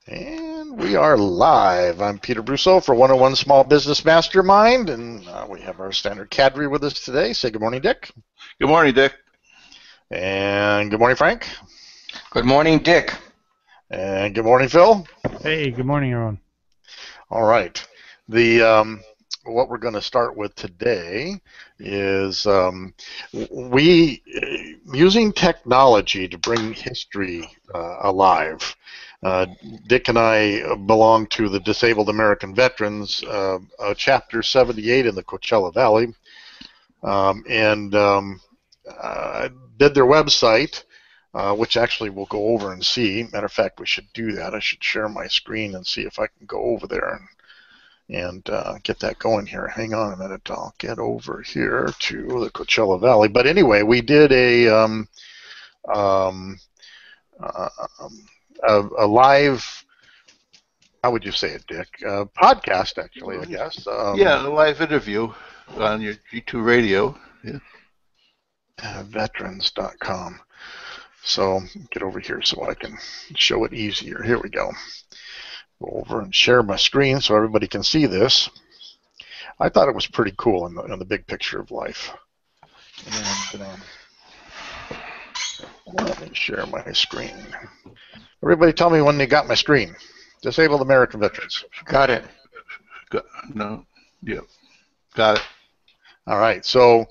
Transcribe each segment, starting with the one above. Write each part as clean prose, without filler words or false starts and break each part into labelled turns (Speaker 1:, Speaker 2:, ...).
Speaker 1: And we are live. I'm Peter Brousseau for 101 Small Business Mastermind, and we have our standard cadre with us today. Say good morning, Dick.
Speaker 2: Good morning, Dick.
Speaker 1: And good morning, Frank.
Speaker 3: Good morning, Dick.
Speaker 1: And good morning, Phil.
Speaker 4: Hey, good morning, everyone.
Speaker 1: All right. What we're going to start with today is we using technology to bring history alive. Dick and I belong to the Disabled American Veterans, Chapter 78 in the Coachella Valley, and did their website, which actually we'll go over and see. Matter of fact, we should do that. I should share my screen and see if I can go over there and get that going here. Hang on a minute. I'll get over here to the Coachella Valley. But anyway, we did a live, how would you say it, Dick? Podcast, actually, I guess.
Speaker 2: Yeah, a live interview on your G2 radio. Yeah.
Speaker 1: Veterans.com. So get over here so I can show it easier. Here we go. Go over and share my screen so everybody can see this. I thought it was pretty cool in the big picture of life. And let me share my screen. Everybody tell me when they got my screen. Disabled American Veterans.
Speaker 3: Got it.
Speaker 2: No. Yeah. Got it.
Speaker 1: All right. So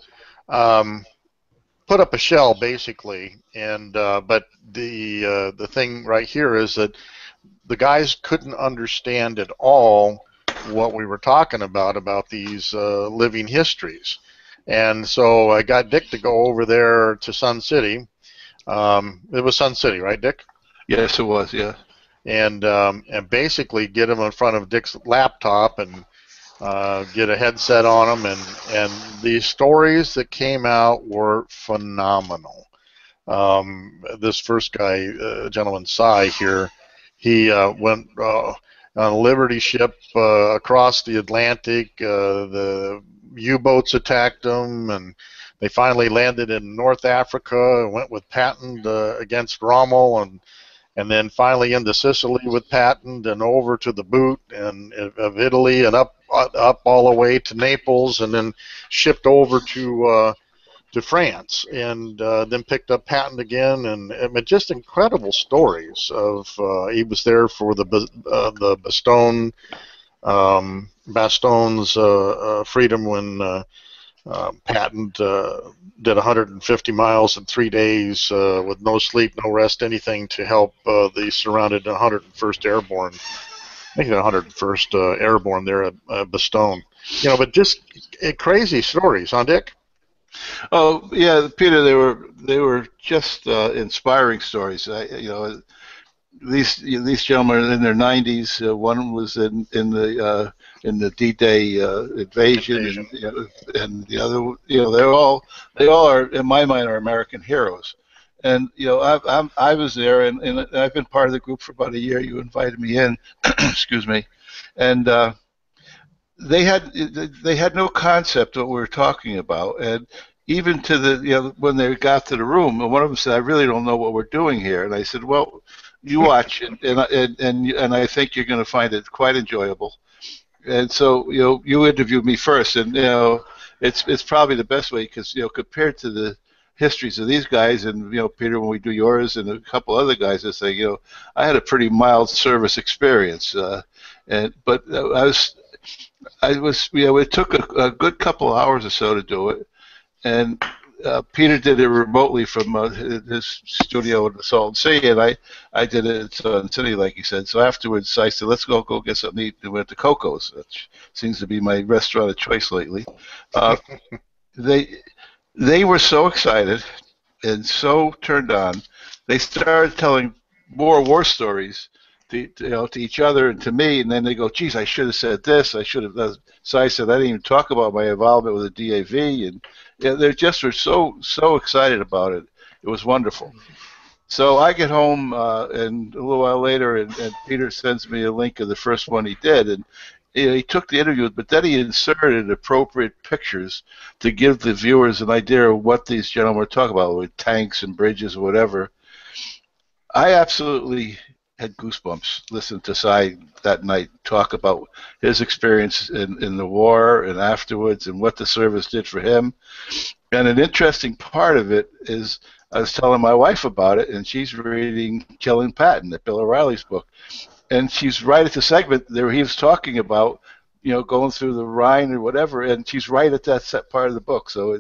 Speaker 1: put up a shell basically, and but the thing right here is that the guys couldn't understand at all what we were talking about these living histories. And so I got Dick to go over there to Sun City. It was Sun City, right, Dick?
Speaker 2: Yes, it was, yeah.
Speaker 1: And basically get him in front of Dick's laptop and get a headset on him. And the stories that came out were phenomenal. This first guy, gentleman Cy here, he went on a Liberty ship across the Atlantic. The U-boats attacked him, and they finally landed in North Africa and went with Patton against Rommel, and then finally into Sicily with Patton, and over to the boot and of Italy, and up all the way to Naples, and then shipped over to France, and then picked up Patton again, and just incredible stories of he was there for the Baston's freedom when Patton did 150 miles in 3 days with no sleep, no rest, anything to help the surrounded 101st Airborne. I think the 101st Airborne there at Bastogne. You know, but just crazy stories, huh, Dick?
Speaker 2: Oh yeah, Peter. They were just inspiring stories. These gentlemen are in their 90s. One was in the D-Day invasion, and the other, they all are, in my mind, are American heroes. And I was there, and I've been part of the group for about a year. You invited me in, excuse me, and they had no concept of what we were talking about, and even to the when they got to the room, and one of them said, "I really don't know what we're doing here," and I said, "Well, you watch, and I think you're going to find it quite enjoyable." And so you interviewed me first, and it's probably the best way because compared to the histories of these guys, and Peter, when we do yours and a couple other guys, I say I had a pretty mild service experience, but it took a good couple of hours or so to do it, and Peter did it remotely from his studio in the Salton Sea, and I did it in Sun City, like you said. So afterwards, I said, let's go get something to eat. We went to Coco's, which seems to be my restaurant of choice lately. They were so excited and so turned on. They started telling more war stories to each other and to me, and then they go, geez, I should have said this, I should have. So I said, I didn't even talk about my involvement with the DAV, and they just were so excited about it. It was wonderful. So I get home, and a little while later, and Peter sends me a link of the first one he did, and he took the interview, but then he inserted appropriate pictures to give the viewers an idea of what these gentlemen were talking about, with tanks and bridges or whatever. I absolutely had goosebumps listening to Cy that night talk about his experience in the war and afterwards and what the service did for him. And an interesting part of it is I was telling my wife about it, and she's reading Killing Patton, Bill O'Reilly's book. And she's right at the segment there he was talking about, going through the Rhine or whatever, and she's right at that set part of the book. So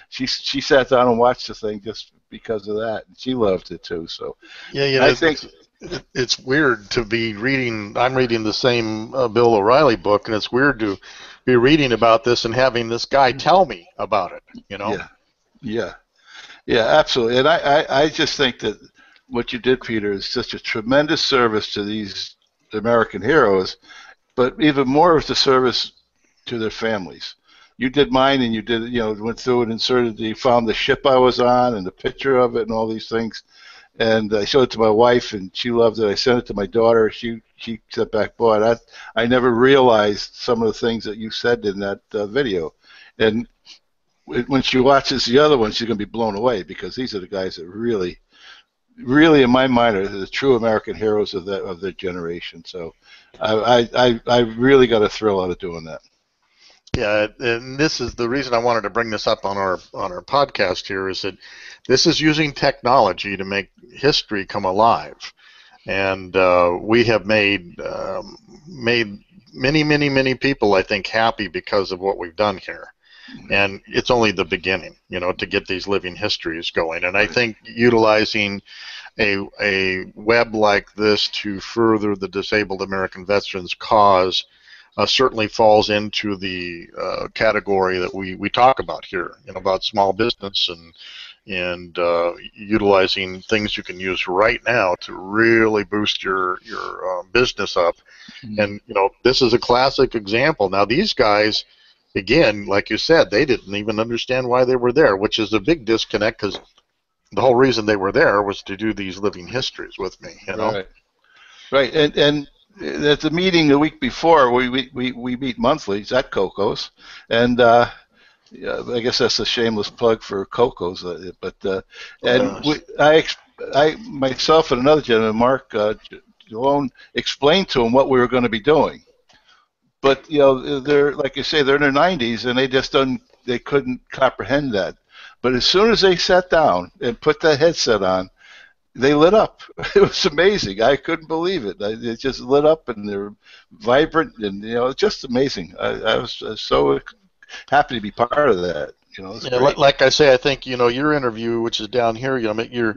Speaker 2: she sat down and watched the thing just because of that, and she loved it too. So
Speaker 1: Yeah,
Speaker 2: I think
Speaker 1: it's weird to be reading. I'm reading the same Bill O'Reilly book, and it's weird to be reading about this and having this guy tell me about it.
Speaker 2: Yeah, absolutely. And I just think that what you did, Peter, is such a tremendous service to these American heroes, but even more of the service to their families. You did mine, and you did, went through and inserted, you found the ship I was on and the picture of it and all these things. And I showed it to my wife, and she loved it. I sent it to my daughter. She said back, boy, I never realized some of the things that you said in that video. And when she watches the other one, she's going to be blown away, because these are the guys that really, really, in my mind, are the true American heroes of their generation. So I really got a thrill out of doing that.
Speaker 1: Yeah, and this is the reason I wanted to bring this up on our podcast here, is that this is using technology to make history come alive, and we have made many people, I think, happy because of what we've done here. And it's only the beginning, to get these living histories going. And I think utilizing a web like this to further the disabled American veterans cause certainly falls into the category that we talk about here, about small business and utilizing things you can use right now to really boost your business up. Mm-hmm. And this is a classic example. Now these guys, again, like you said, they didn't even understand why they were there, which is a big disconnect, because the whole reason they were there was to do these living histories with me.
Speaker 2: Right. And at the meeting the week before, we meet monthly. It's at Coco's, and I guess that's a shameless plug for Coco's. I myself and another gentleman, Mark Jalone, explained to him what we were going to be doing. But they're, like you say, they're in their 90s, and they couldn't comprehend that. But as soon as they sat down and put that headset on, they lit up. It was amazing. I couldn't believe it. It just lit up, and they're vibrant, and it's just amazing. I was so happy to be part of that.
Speaker 1: Like I say, I think your interview, which is down here, your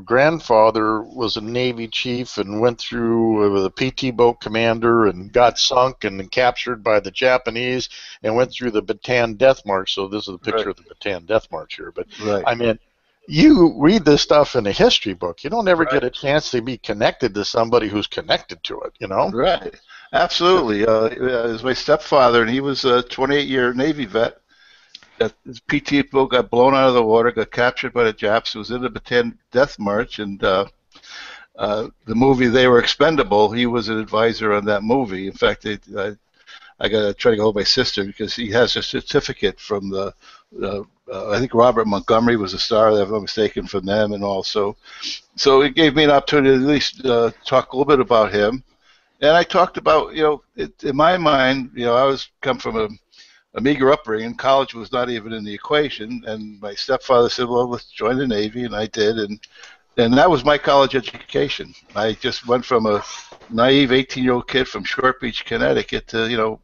Speaker 1: grandfather was a Navy chief and went through with a PT boat commander and got sunk and captured by the Japanese and went through the Bataan Death March. So this is a picture of the Bataan Death March here. But I mean, you read this stuff in a history book. You don't ever get a chance to be connected to somebody who's connected to it.
Speaker 2: Right. Absolutely. It was my stepfather, and he was a 28-year Navy vet. His PT boat got blown out of the water, got captured by the Japs. It was in the Bataan Death March, and the movie They Were Expendable, he was an advisor on that movie. In fact, I got to try to hold my sister, because he has a certificate from I think Robert Montgomery was a star, if I'm not mistaken, from them, and also. So it gave me an opportunity to at least talk a little bit about him. And I talked about, in my mind, I come from a meager upbringing. College was not even in the equation, and my stepfather said, well, let's join the Navy, and I did, and that was my college education. I just went from a naive 18-year-old kid from Short Beach, Connecticut, to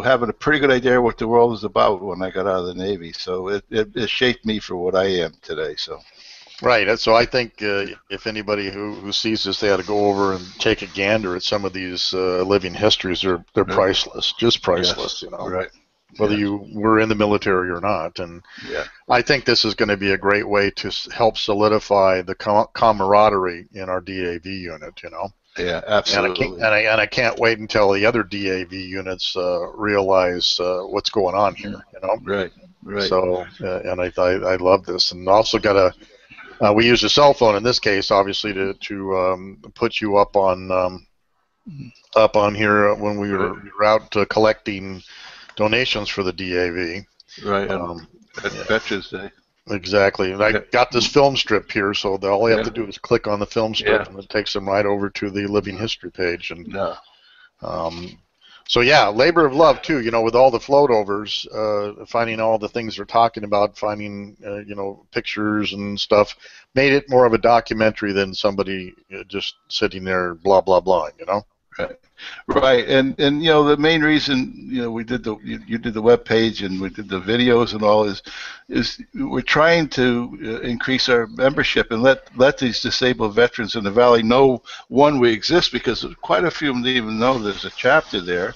Speaker 2: having a pretty good idea what the world is about when I got out of the Navy. So it shaped me for what I am today. So.
Speaker 1: Right. So I think if anybody who sees this, they ought to go over and take a gander at some of these living histories. They're priceless, just priceless.
Speaker 2: Yes. Right.
Speaker 1: Whether you were in the military or not. And I think this is going to be a great way to help solidify the camaraderie in our DAV unit.
Speaker 2: Yeah, absolutely.
Speaker 1: And I can't wait until the other DAV units realize what's going on here.
Speaker 2: Right.
Speaker 1: So and I love this, and also got we use a cell phone in this case, obviously, to put you up on here when we were out collecting donations for the DAV.
Speaker 2: Right. Veterans Day.
Speaker 1: Exactly. And I got this film strip here, so all they have to do is click on the film strip, and it takes them right over to the Living History page. And so yeah, labor of love too. With all the float overs, finding all the things they're talking about, finding pictures and stuff, made it more of a documentary than somebody just sitting there blah blah blah.
Speaker 2: Right, and the main reason we did you did the web page and we did the videos and all is we're trying to increase our membership and let these disabled veterans in the Valley know, one, we exist, because quite a few of them didn't even know there's a chapter there,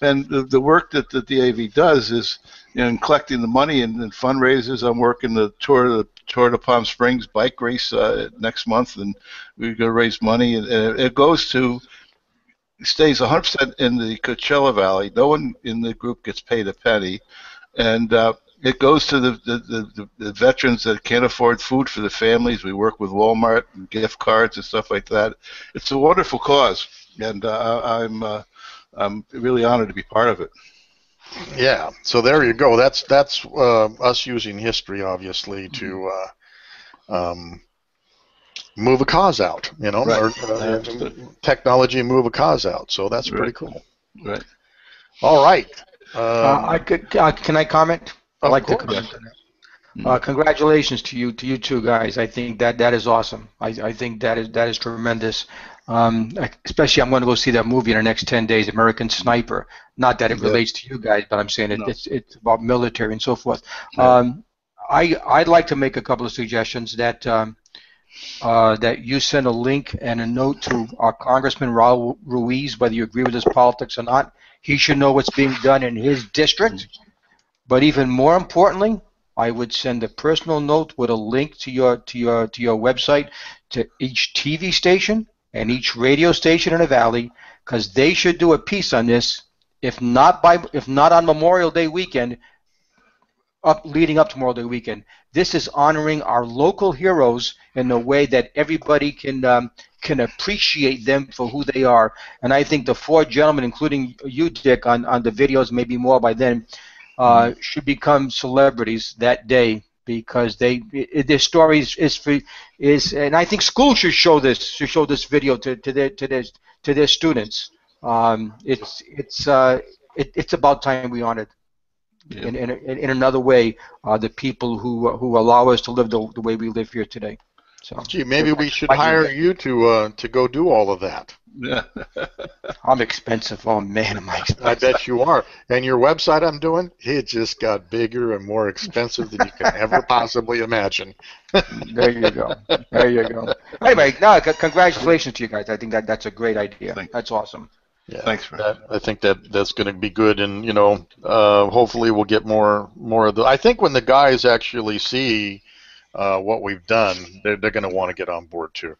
Speaker 2: and the work that the DAV does is in collecting the money and fundraisers. I'm working the Tour to Palm Springs bike race next month, and we're going to raise money, and it goes to. Stays 100% in the Coachella Valley. No one in the group gets paid a penny, and it goes to the veterans that can't afford food for the families. We work with Walmart and gift cards and stuff like that. It's a wonderful cause, and I'm really honored to be part of it.
Speaker 1: Yeah. So there you go. That's us using history, obviously, to move a cause out,
Speaker 2: right.
Speaker 1: or technology move a cause out. So that's pretty cool.
Speaker 2: Right.
Speaker 1: All right.
Speaker 4: Can I comment? I'd like to
Speaker 1: comment
Speaker 4: on that. Congratulations to you two guys. I think that is awesome. I think that is tremendous. Especially, I'm going to go see that movie in the next 10 days, American Sniper. Not that it relates to you guys, but I'm saying it's about military and so forth. I'd like to make a couple of suggestions that you send a link and a note to our Congressman Raul Ruiz, whether you agree with his politics or not. He should know what's being done in his district. But even more importantly, I would send a personal note with a link to your website to each TV station and each radio station in the Valley, because they should do a piece on this. If not on Memorial Day weekend, leading up to Memorial Day weekend. This is honoring our local heroes in a way that everybody can appreciate them for who they are. And I think the four gentlemen, including you, Dick, on the videos, maybe more by then, should become celebrities that day, because their stories is, and I think schools should show this video to their students. It's about time we honored. Yeah. In another way, the people who allow us to live the way we live here today. So,
Speaker 1: gee, maybe we should hire you to go do all of that.
Speaker 2: Yeah.
Speaker 4: I'm expensive. Oh man, am I expensive?
Speaker 1: I bet you are. And your website I'm doing, it just got bigger and more expensive than you can ever possibly imagine.
Speaker 4: There you go. There you go. Anyway, congratulations to you guys. I think that's a great idea. That's awesome.
Speaker 1: Yeah, thanks for that. I think that's going to be good, and hopefully we'll get more of the. I think when the guys actually see what we've done, they're going to want to get on board too.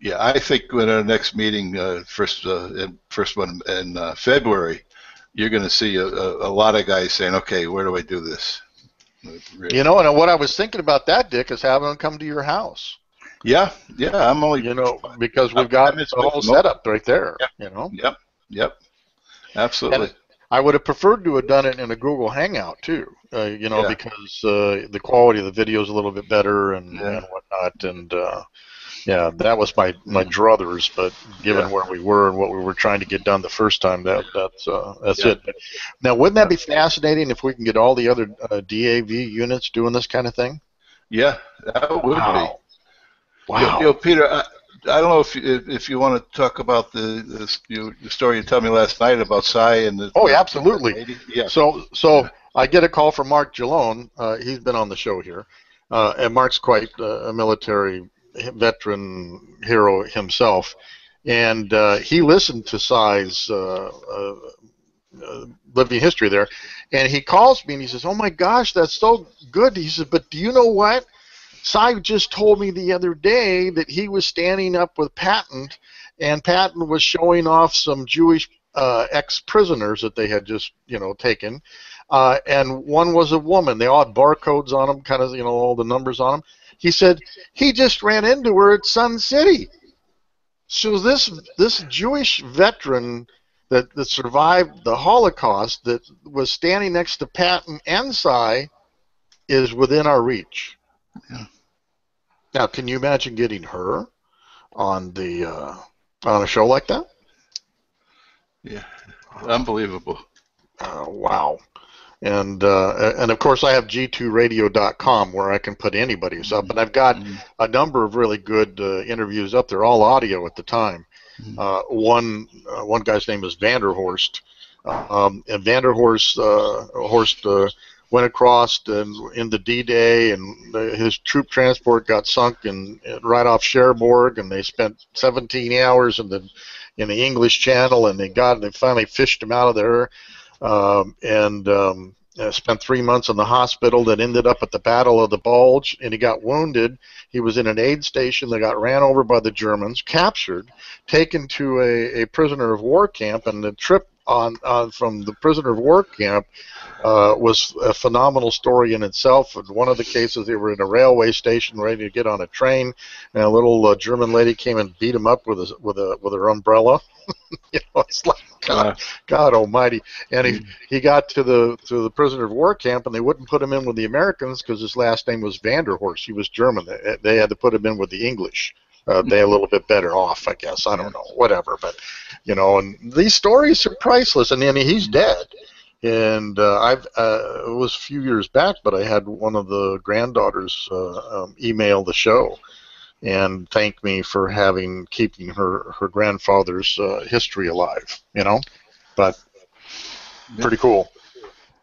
Speaker 2: Yeah, I think when our next meeting, first one in February, you're going to see a lot of guys saying, "Okay, where do I do this?"
Speaker 1: Really. And what I was thinking about that, Dick, is having them come to your house.
Speaker 2: Yeah, I'm only
Speaker 1: because we've got the whole setup right there.
Speaker 2: Yep, absolutely.
Speaker 1: And I would have preferred to have done it in a Google Hangout too, because the quality of the video is a little bit better and whatnot. And that was my druthers. But given where we were and what we were trying to get done the first time, that's it. Now, wouldn't that be fascinating if we can get all the other DAV units doing this kind of thing?
Speaker 2: Yeah, that would be.
Speaker 1: Wow.
Speaker 2: Peter, I don't know if you want to talk about the story you told me last night about Cy and the.
Speaker 1: Oh, yeah, absolutely. Yeah. So I get a call from Mark Gillone. He's been on the show here, and Mark's quite a military veteran hero himself, and he listened to Cy's living history there, and he calls me and he says, "Oh my gosh, that's so good." He says, "But do you know what? Cy just told me the other day that he was standing up with Patton, and Patton was showing off some Jewish ex-prisoners that they had just, taken, and one was a woman. They all had barcodes on them, kind of, all the numbers on them. He said he just ran into her at Sun City. So this Jewish veteran that survived the Holocaust, that was standing next to Patton and Cy, is within our reach.
Speaker 2: Yeah.
Speaker 1: Now, can you imagine getting her on on a show like that?
Speaker 2: Yeah. Unbelievable.
Speaker 1: Wow. And of course I have g2radio.com where I can put anybody's up, and I've got a number of really good interviews up there, all audio at the time. One guy's name is Vanderhorst, and Vanderhorst went across in the D-Day, and his troop transport got sunk right off Cherbourg, and they spent 17 hours in the English Channel, and they finally fished him out of there. Spent 3 months in the hospital, that ended up at the Battle of the Bulge, and he got wounded. He was in an aid station that got ran over by the Germans, captured, taken to a prisoner of war camp, and the trip on from the prisoner of war camp was a phenomenal story in itself. In one of the cases, they were in a railway station ready to get on a train, and a little German lady came and beat him up with her umbrella. It's like God Almighty. And he got to the prisoner of war camp, and they wouldn't put him in with the Americans because his last name was Vanderhorst. He was German. They had to put him in with the English. They're a little bit better off, I guess. I don't know, whatever. But and these stories are priceless. And he's dead. And it was a few years back, but I had one of the granddaughters email the show and thank me for keeping her grandfather's history alive. But pretty cool.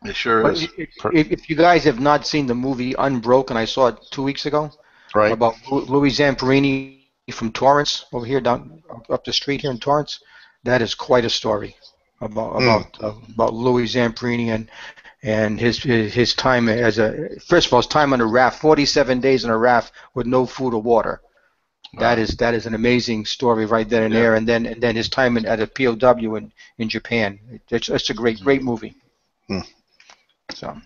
Speaker 2: It sure is.
Speaker 4: If you guys have not seen the movie Unbroken, I saw it 2 weeks ago.
Speaker 1: Right.
Speaker 4: About Louis Zamperini from Torrance over here, down up the street here in Torrance. That is quite a story about Louis Zamperini and his time first of all, his time on a raft, 47 days on a raft with no food or water. Wow. That is an amazing story right then and there, and then his time at a POW in Japan. It's a great movie. So.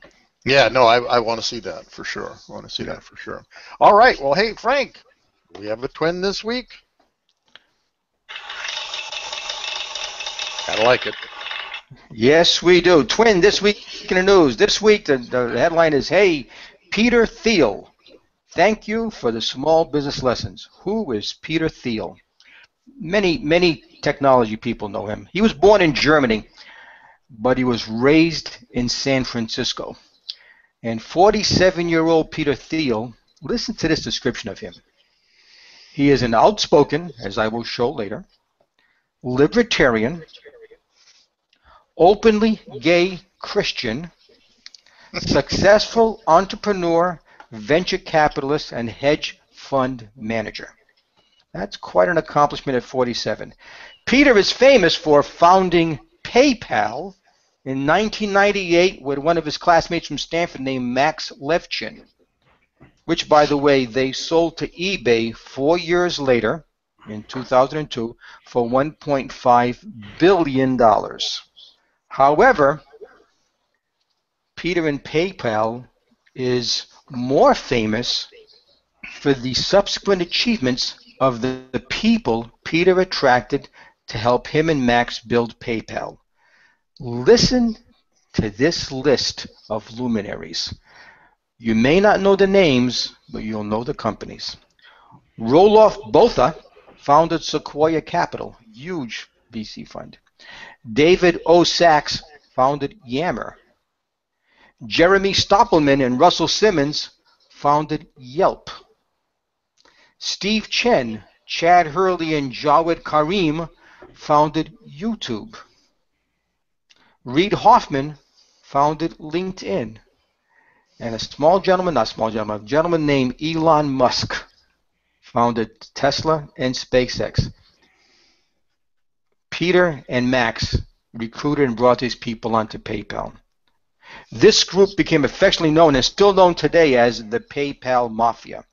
Speaker 1: Yeah, no, I want to see that for sure. All right, well, hey Frank, we have a twin this week. I like it.
Speaker 4: Yes, we do. Twin this week in the news. This week the headline is, "Hey, Peter Thiel. Thank you for the small business lessons." Who is Peter Thiel? Many technology people know him. He was born in Germany, but he was raised in San Francisco. And 47-year-old Peter Thiel, listen to this description of him. He is an outspoken, as I will show later, libertarian, openly gay Christian, successful entrepreneur, venture capitalist, and hedge fund manager. That's quite an accomplishment at 47. Peter is famous for founding PayPal in 1998 with one of his classmates from Stanford named Max Levchin, which, by the way, they sold to eBay 4 years later in 2002 for $1.5 billion. However, Peter and PayPal is more famous for the subsequent achievements of the people Peter attracted to help him and Max build PayPal. Listen to this list of luminaries. You may not know the names, but you'll know the companies. Roloff Botha founded Sequoia Capital, huge VC fund. David O. Sachs founded Yammer. Jeremy Stoppelman and Russell Simmons founded Yelp. Steve Chen, Chad Hurley, and Jawed Karim founded YouTube. Reid Hoffman founded LinkedIn. And a gentleman named Elon Musk founded Tesla and SpaceX. Peter and Max recruited and brought these people onto PayPal. This group became affectionately known and still known today as the PayPal Mafia.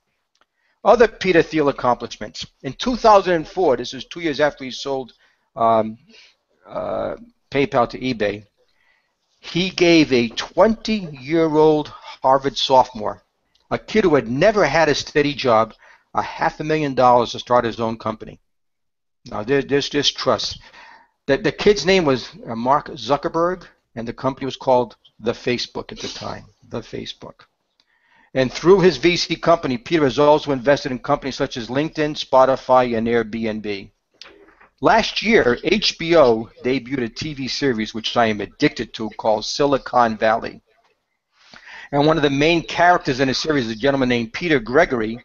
Speaker 4: Other Peter Thiel accomplishments. In 2004, this is 2 years after he sold PayPal to eBay, he gave a 20-year-old Harvard sophomore, a kid who had never had a steady job, $500,000 to start his own company. Now, there's just trust. The kid's name was Mark Zuckerberg, and the company was called The Facebook at the time. The Facebook. And through his VC company, Peter has also invested in companies such as LinkedIn, Spotify, and Airbnb. Last year, HBO debuted a TV series which I am addicted to called Silicon Valley. And one of the main characters in the series is a gentleman named Peter Gregory,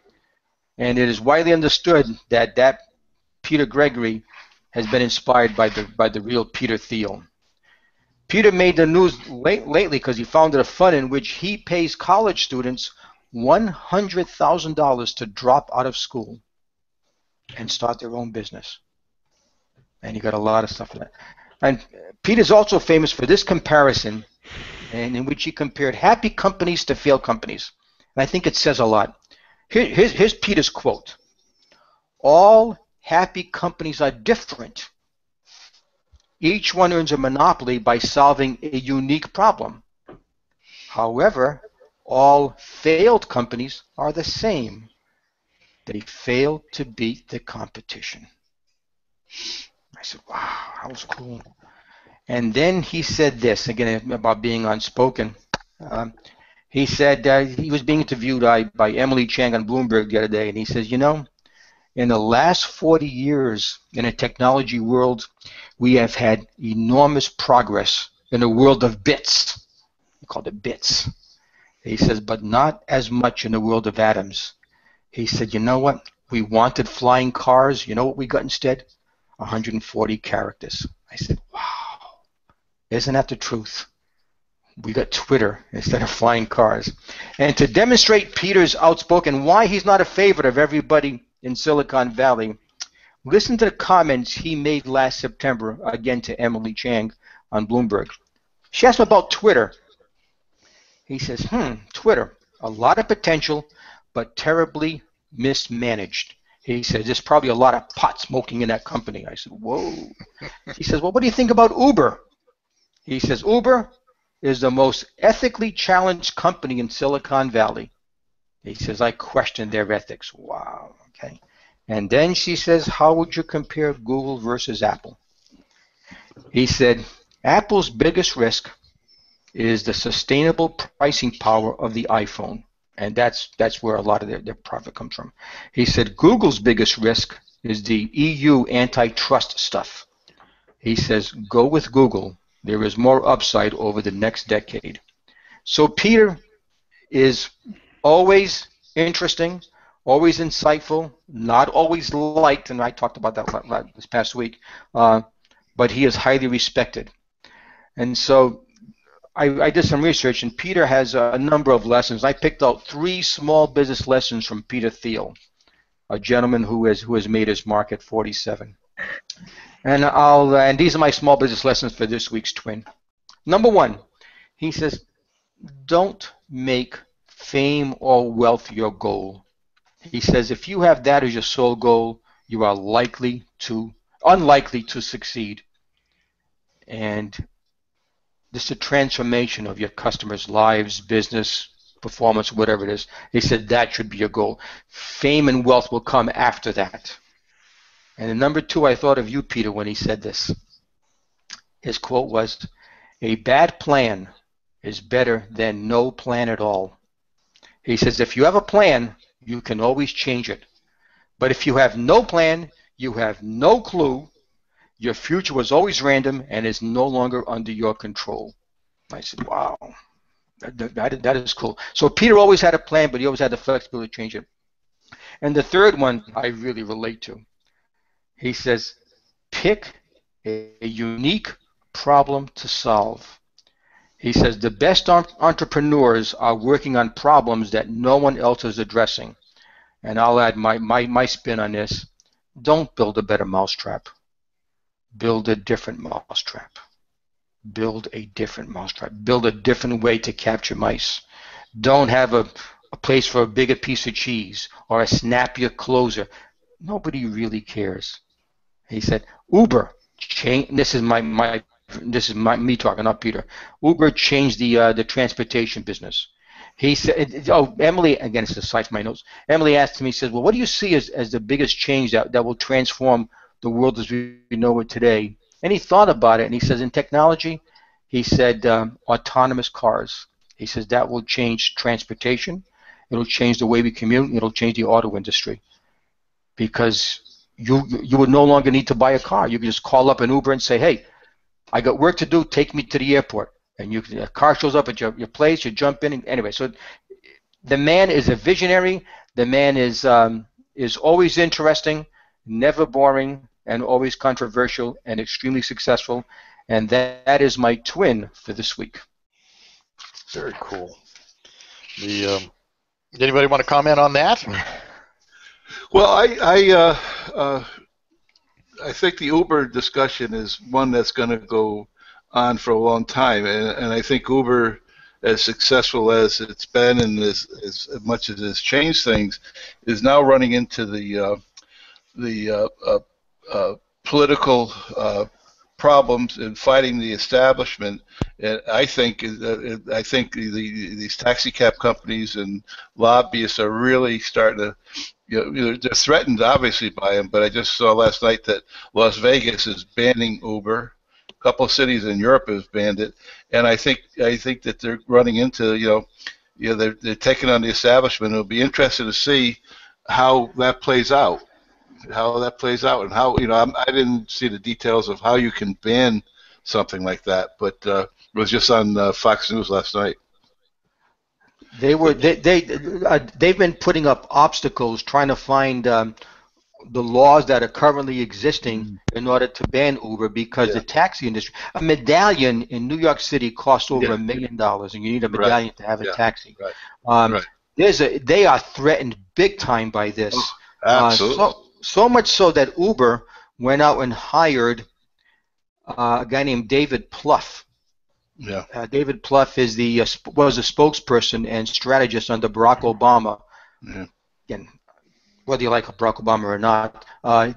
Speaker 4: and it is widely understood that Peter Gregory has been inspired by the real Peter Thiel. Peter made the news lately because he founded a fund in which he pays college students $100,000 to drop out of school and start their own business. And he got a lot of stuff for that. And Peter's also famous for this comparison, and in which he compared happy companies to failed companies. And I think it says a lot. Here's Peter's quote. All happy companies are different. Each one earns a monopoly by solving a unique problem. However, all failed companies are the same. They fail to beat the competition. I said, wow, that was cool. And then he said this, again, about being unspoken. He said he was being interviewed by Emily Chang on Bloomberg the other day, and he says, you know, in the last 40 years in the technology world, we have had enormous progress in the world of bits. He called it bits. He says, but not as much in the world of atoms. He said, you know what? We wanted flying cars. You know what we got instead? 140 characters. I said, wow, isn't that the truth? We got Twitter instead of flying cars. And to demonstrate Peter's outspoken, why he's not a favorite of everybody in Silicon Valley, listen to the comments he made last September, again to Emily Chang on Bloomberg. She asked him about Twitter. He says, Twitter, a lot of potential, but terribly mismanaged. He says, there's probably a lot of pot smoking in that company. I said, whoa. He says, well, what do you think about Uber? He says, Uber is the most ethically challenged company in Silicon Valley. He says, I question their ethics. Wow, okay. And then she says, how would you compare Google versus Apple? He said, Apple's biggest risk is the sustainable pricing power of the iPhone. And that's where a lot of their profit comes from. He said, Google's biggest risk is the EU antitrust stuff. He says, go with Google. There is more upside over the next decade. So Peter is always interesting, always insightful, not always liked, and I talked about that this past week, but he is highly respected. And so I did some research, and Peter has a number of lessons. I picked out 3 small business lessons from Peter Thiel, a gentleman who has made his mark at 47. And these are my small business lessons for this week's Twin. Number 1, he says, don't make fame or wealth your goal. He says, if you have that as your sole goal, you are unlikely to succeed. And this is a transformation of your customers' lives, business, performance, whatever it is. He said that should be your goal. Fame and wealth will come after that. And then number 2, I thought of you, Peter, when he said this. His quote was, a bad plan is better than no plan at all. He says, if you have a plan, you can always change it. But if you have no plan, you have no clue. Your future was always random and is no longer under your control. I said, wow, that is cool. So Peter always had a plan, but he always had the flexibility to change it. And the third one I really relate to. He says, pick a unique problem to solve. He says, the best entrepreneurs are working on problems that no one else is addressing. And I'll add my spin on this. Don't build a better mousetrap. Build a different mousetrap. Build a different mousetrap. Build a different way to capture mice. Don't have a place for a bigger piece of cheese or a snappier closer. Nobody really cares. He said, Uber changed. This is me talking, not Peter. Uber changed the transportation business. He said, Emily, again, it's aside from my notes. Emily asked me, he says, well, what do you see as the biggest change that will transform the world as we know it today? And he thought about it, and he says, in technology, he said, autonomous cars. He says that will change transportation, It'll change the way we commute. It'll change the auto industry because you would no longer need to buy a car. You can just call up an Uber and say, hey, I got work to do. Take me to the airport. And a car shows up at your place. You jump in. Anyway, so the man is a visionary. The man is always interesting, never boring, and always controversial and extremely successful. And that is my twin for this week.
Speaker 1: Very cool. Anybody want to comment on that?
Speaker 2: Well, I think the Uber discussion is one that's going to go on for a long time, and I think Uber, as successful as it's been and as much as it's changed things, is now running into the political problems in fighting the establishment. And I think these taxi cab companies and lobbyists are really starting to. They're threatened obviously by them, but I just saw last night that Las Vegas is banning Uber. A couple of cities in Europe have banned it, and I think that they're running into they're taking on the establishment. It'll be interesting to see how that plays out. And how I didn't see the details of how you can ban something like that, but it was just on Fox News last night.
Speaker 4: They've been putting up obstacles trying to find the laws that are currently existing in order to ban Uber because the taxi industry, a medallion in New York City costs over $1 million, and you need a medallion to have a taxi.
Speaker 2: Right.
Speaker 4: They are threatened big time by this.
Speaker 2: Oh, absolutely.
Speaker 4: So much so that Uber went out and hired a guy named David Plouffe.
Speaker 2: Yeah.
Speaker 4: David Plouffe was a spokesperson and strategist under Barack Obama.
Speaker 2: Yeah.
Speaker 4: Again, whether you like Barack Obama or not,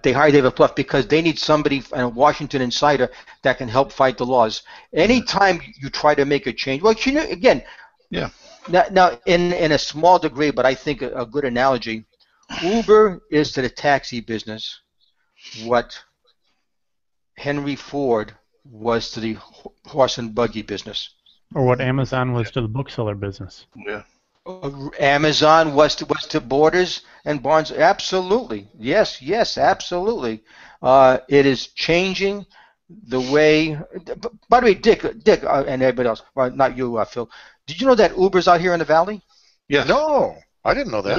Speaker 4: they hired David Plouffe because they need somebody, a Washington insider, that can help fight the laws. Anytime you try to make a change, well, again, now in a small degree, but I think a good analogy, Uber is to the taxi business what Henry Ford was to the horse and buggy business.
Speaker 5: Or what Amazon was to the bookseller business.
Speaker 2: Yeah.
Speaker 4: Amazon was to Borders and Barnes. Absolutely. Yes, absolutely. It is changing the way. By the way, Dick, and everybody else, not you, Phil. Did you know that Uber's out here in the Valley?
Speaker 2: Yes.
Speaker 1: No, I didn't know that.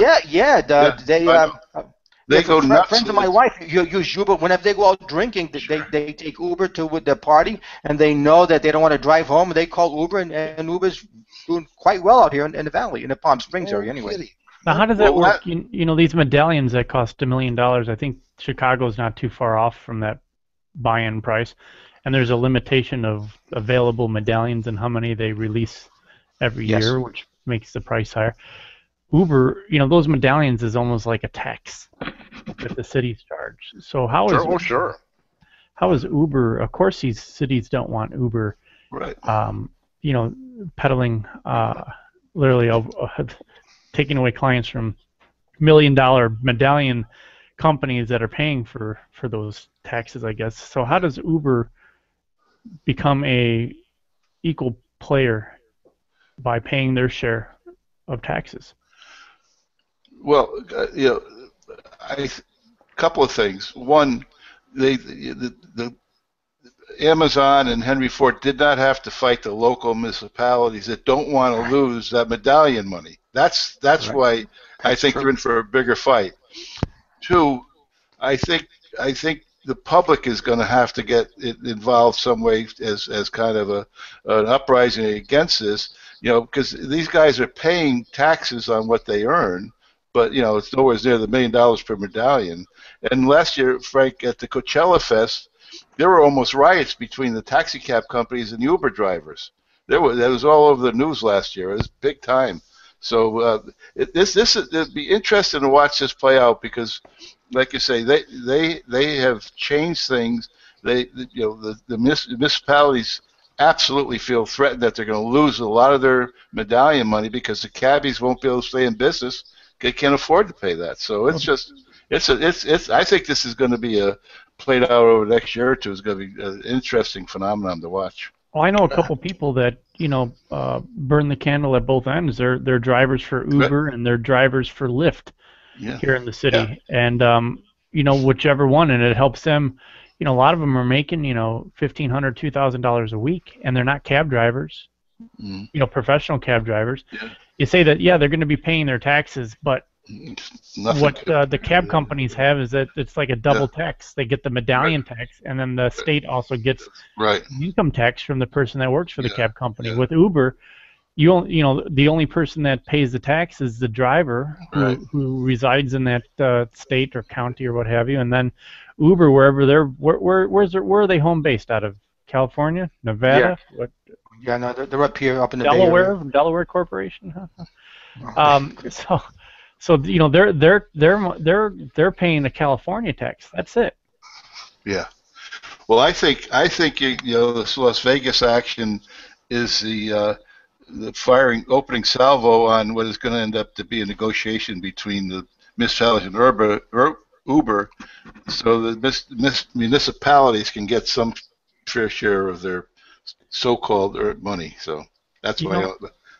Speaker 2: They go nuts.
Speaker 4: Friends of my wife use Uber whenever they go out drinking. They take Uber to their party, and they know that they don't want to drive home. They call Uber, and Uber's doing quite well out here in the Valley, in the Palm Springs area, anyway.
Speaker 5: Now, how does that work? These medallions that cost $1 million. I think Chicago's not too far off from that buy-in price, and there's a limitation of available medallions and how many they release every year, which makes the price higher. Uber, those medallions is almost like a tax that the cities charge. So how is Uber? Of course, these cities don't want Uber,
Speaker 2: right?
Speaker 5: Peddling, literally taking away clients from $1 million medallion companies that are paying for those taxes, I guess. So how does Uber become a equal player by paying their share of taxes?
Speaker 2: Well, a couple of things. One, the Amazon and Henry Ford did not have to fight the local municipalities that don't want to lose that medallion money. That's why I think they're in for a bigger fight. Two, I think the public is going to have to get involved some way as kind of an uprising against this, because these guys are paying taxes on what they earn. But, it's nowhere near the $1 million per medallion. And last year, Frank, at the Coachella Fest, there were almost riots between the taxi cab companies and Uber drivers. That was all over the news last year. It was big time. So it'd be interesting to watch this play out because, like you say, they have changed things. The municipalities absolutely feel threatened that they're going to lose a lot of their medallion money because the cabbies won't be able to stay in business. They can't afford to pay that. So it's I think this is going to be played out over the next year or two. It's going to be an interesting phenomenon to watch.
Speaker 5: Well, I know a couple people that burn the candle at both ends. They're drivers for Uber and they're drivers for Lyft
Speaker 2: Yeah.
Speaker 5: here in the
Speaker 2: Yeah.
Speaker 5: city, and whichever one, and it helps them. A lot of them are making $1,500, $2,000 a week, and they're not cab drivers.
Speaker 2: Mm.
Speaker 5: Professional cab drivers.
Speaker 2: Yeah.
Speaker 5: You say that, yeah, they're going to be paying their taxes, but what the cab companies have is that it's like a double tax. They get the medallion tax, and then the state also gets income tax from the person that works for the cab company.
Speaker 2: Yeah.
Speaker 5: With Uber, the only person that pays the tax is the driver who resides in that state or county or what have you, and then Uber, where are they home based out of? California, Nevada?
Speaker 4: Yeah.
Speaker 5: What?
Speaker 4: Yeah, no, they're up here, up in the
Speaker 5: Delaware,
Speaker 4: Bay Area.
Speaker 5: Delaware Corporation. So they're paying the California tax. That's it.
Speaker 2: Yeah. Well, I think this Las Vegas action is the opening salvo on what is going to end up to be a negotiation between the municipalities and Uber, so the municipalities can get some fair share of their so-called money. So that's why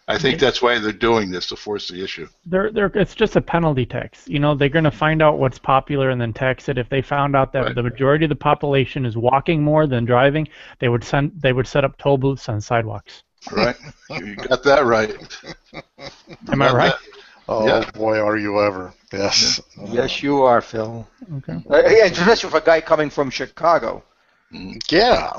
Speaker 2: I think that's why they're doing this, to force the issue.
Speaker 5: It's just a penalty tax. They're going to find out what's popular and then tax it. If they found out that the majority of the population is walking more than driving, they would set up toll booths on sidewalks.
Speaker 2: Right. You got that right.
Speaker 5: Am I right?
Speaker 1: Oh, boy, are you ever. Yes.
Speaker 4: Yes, you are, Phil.
Speaker 5: Okay.
Speaker 4: Especially for a guy coming from Chicago.
Speaker 1: Yeah.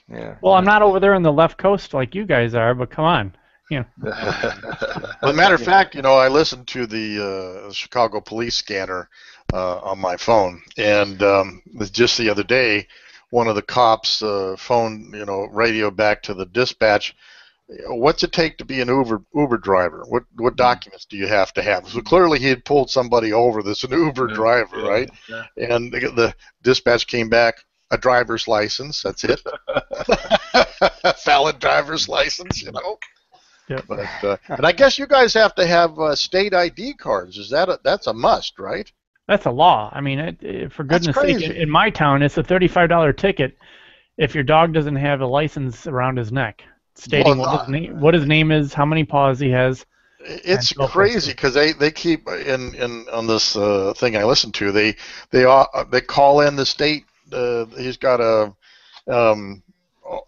Speaker 4: Yeah.
Speaker 5: Well, I'm not over there on the left coast like you guys are, but come on.
Speaker 1: Well, as a matter of fact, I listened to the Chicago police scanner on my phone, and just the other day, one of the cops phoned, radio back to the dispatch. What's it take to be an Uber driver? What documents do you have to have? So clearly he had pulled somebody over that's an Uber driver, right?
Speaker 2: Yeah.
Speaker 1: And the dispatch came back, a driver's license, that's it. Valid driver's license,
Speaker 5: Yeah.
Speaker 1: But and I guess you guys have to have state ID cards. That's a must, right?
Speaker 5: That's a law. I mean, for goodness sake, in my town, it's a $35 ticket if your dog doesn't have a license around his neck, stating what his name is, how many paws he has.
Speaker 1: It's crazy because they keep on this thing I listen to. They call in the state. He's got a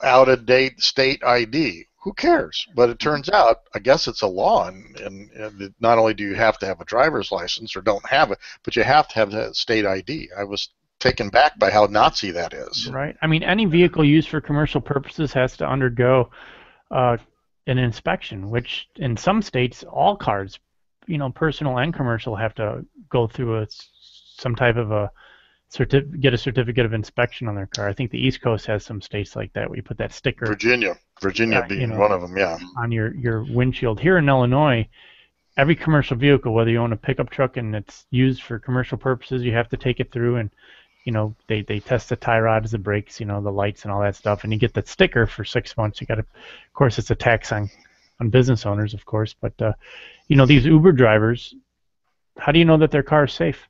Speaker 1: out of date state ID. Who cares? But it turns out, I guess it's a law, and not only do you have to have a driver's license or don't have it, but you have to have that state ID. I was taken back by how Nazi that is.
Speaker 5: Right. I mean, any vehicle used for commercial purposes has to undergo an inspection, which in some states, all cars, personal and commercial, have to go through some type of a get a certificate of inspection on their car. I think the East Coast has some states like that where you put that sticker.
Speaker 1: Virginia being one of them, yeah. On
Speaker 5: your windshield. Here in Illinois, every commercial vehicle, whether you own a pickup truck and it's used for commercial purposes, you have to take it through and they test the tie rods, the brakes, the lights and all that stuff, and you get that sticker for 6 months. You got to, of course, it's a tax on business owners, of course, but these Uber drivers, how do you know that their car is safe?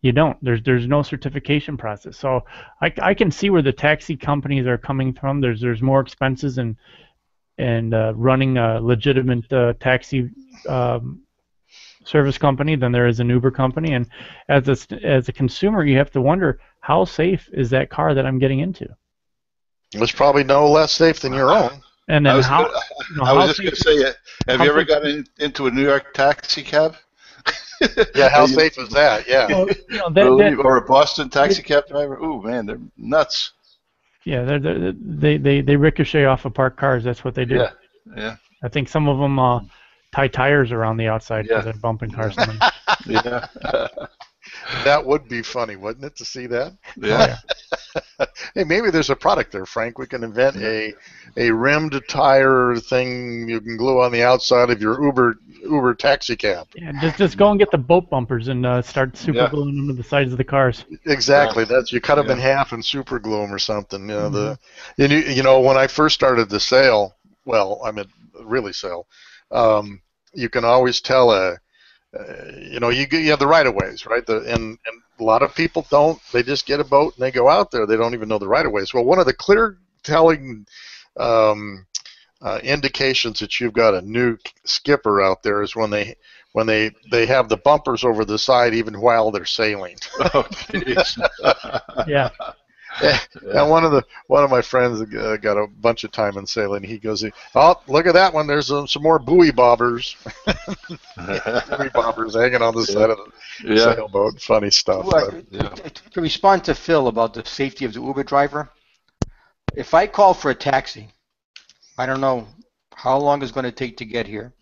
Speaker 5: You don't. There's no certification process. So I can see where the taxi companies are coming from. There's more expenses and running a legitimate taxi service company than there is an Uber company. And as a consumer, you have to wonder, how safe is that car that I'm getting into?
Speaker 1: It's probably no less safe than your own.
Speaker 5: And then
Speaker 2: I was just going to say, have you ever gotten into a New York taxi cab?
Speaker 1: Yeah, how safe is that? Yeah.
Speaker 5: Well,
Speaker 2: or a Boston taxi cab driver? Ooh, man, they're nuts.
Speaker 5: Yeah, they ricochet off of parked cars. That's what they do.
Speaker 2: Yeah.
Speaker 5: I think some of them tie tires around the outside because they're bumping cars.
Speaker 2: Yeah.
Speaker 1: That would be funny, wouldn't it, to see that?
Speaker 2: Yeah.
Speaker 1: Hey, maybe there's a product there, Frank. We can invent a rimmed tire thing you can glue on the outside of your Uber taxi cab.
Speaker 5: Yeah, just go and get the boat bumpers and start super gluing them to the sides of the cars.
Speaker 1: Exactly. That's you cut them in half and super glue them or something. When I first started the sale, really sale, you can always tell you have the right of ways, right? And a lot of people don't. They just get a boat and they go out there. They don't even know the right of ways. Well, one of the clear telling indications that you've got a new skipper out there is when they have the bumpers over the side even while they're sailing.
Speaker 2: Oh, jeez.
Speaker 5: Yeah.
Speaker 1: And one of my friends got a bunch of time in sailing. He goes, "Oh, look at that one! There's some more buoy bobbers, buoy bobbers hanging on the side of the sailboat. Funny stuff."
Speaker 4: To respond to Phil about the safety of the Uber driver, if I call for a taxi, I don't know how long it's going to take to get here.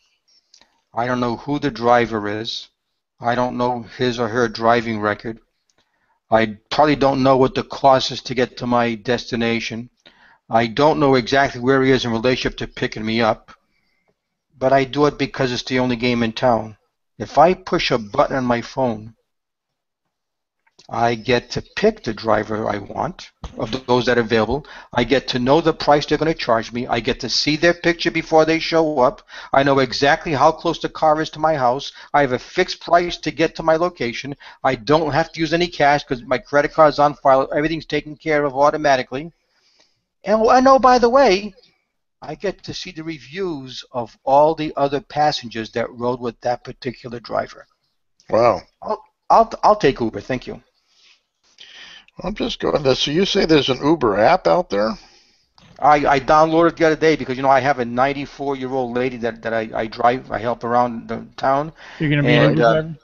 Speaker 4: I don't know who the driver is. I don't know his or her driving record. I probably don't know what the cost is to get to my destination. I don't know exactly where he is in relationship to picking me up, but I do it because it's the only game in town. If I push a button on my phone, I get to pick the driver I want, of those that are available. I get to know the price they're going to charge me. I get to see their picture before they show up. I know exactly how close the car is to my house. I have a fixed price to get to my location. I don't have to use any cash because my credit card's on file. Everything's taken care of automatically. And oh, by the way, I get to see the reviews of all the other passengers that rode with that particular driver.
Speaker 1: Wow.
Speaker 4: I'll take Uber. Thank you.
Speaker 1: I'm just going to. So you say there's an Uber app out there?
Speaker 4: I downloaded the other day because I have a 94-year-old lady that I drive. I help around the town.
Speaker 5: You're going to be an Uber driver?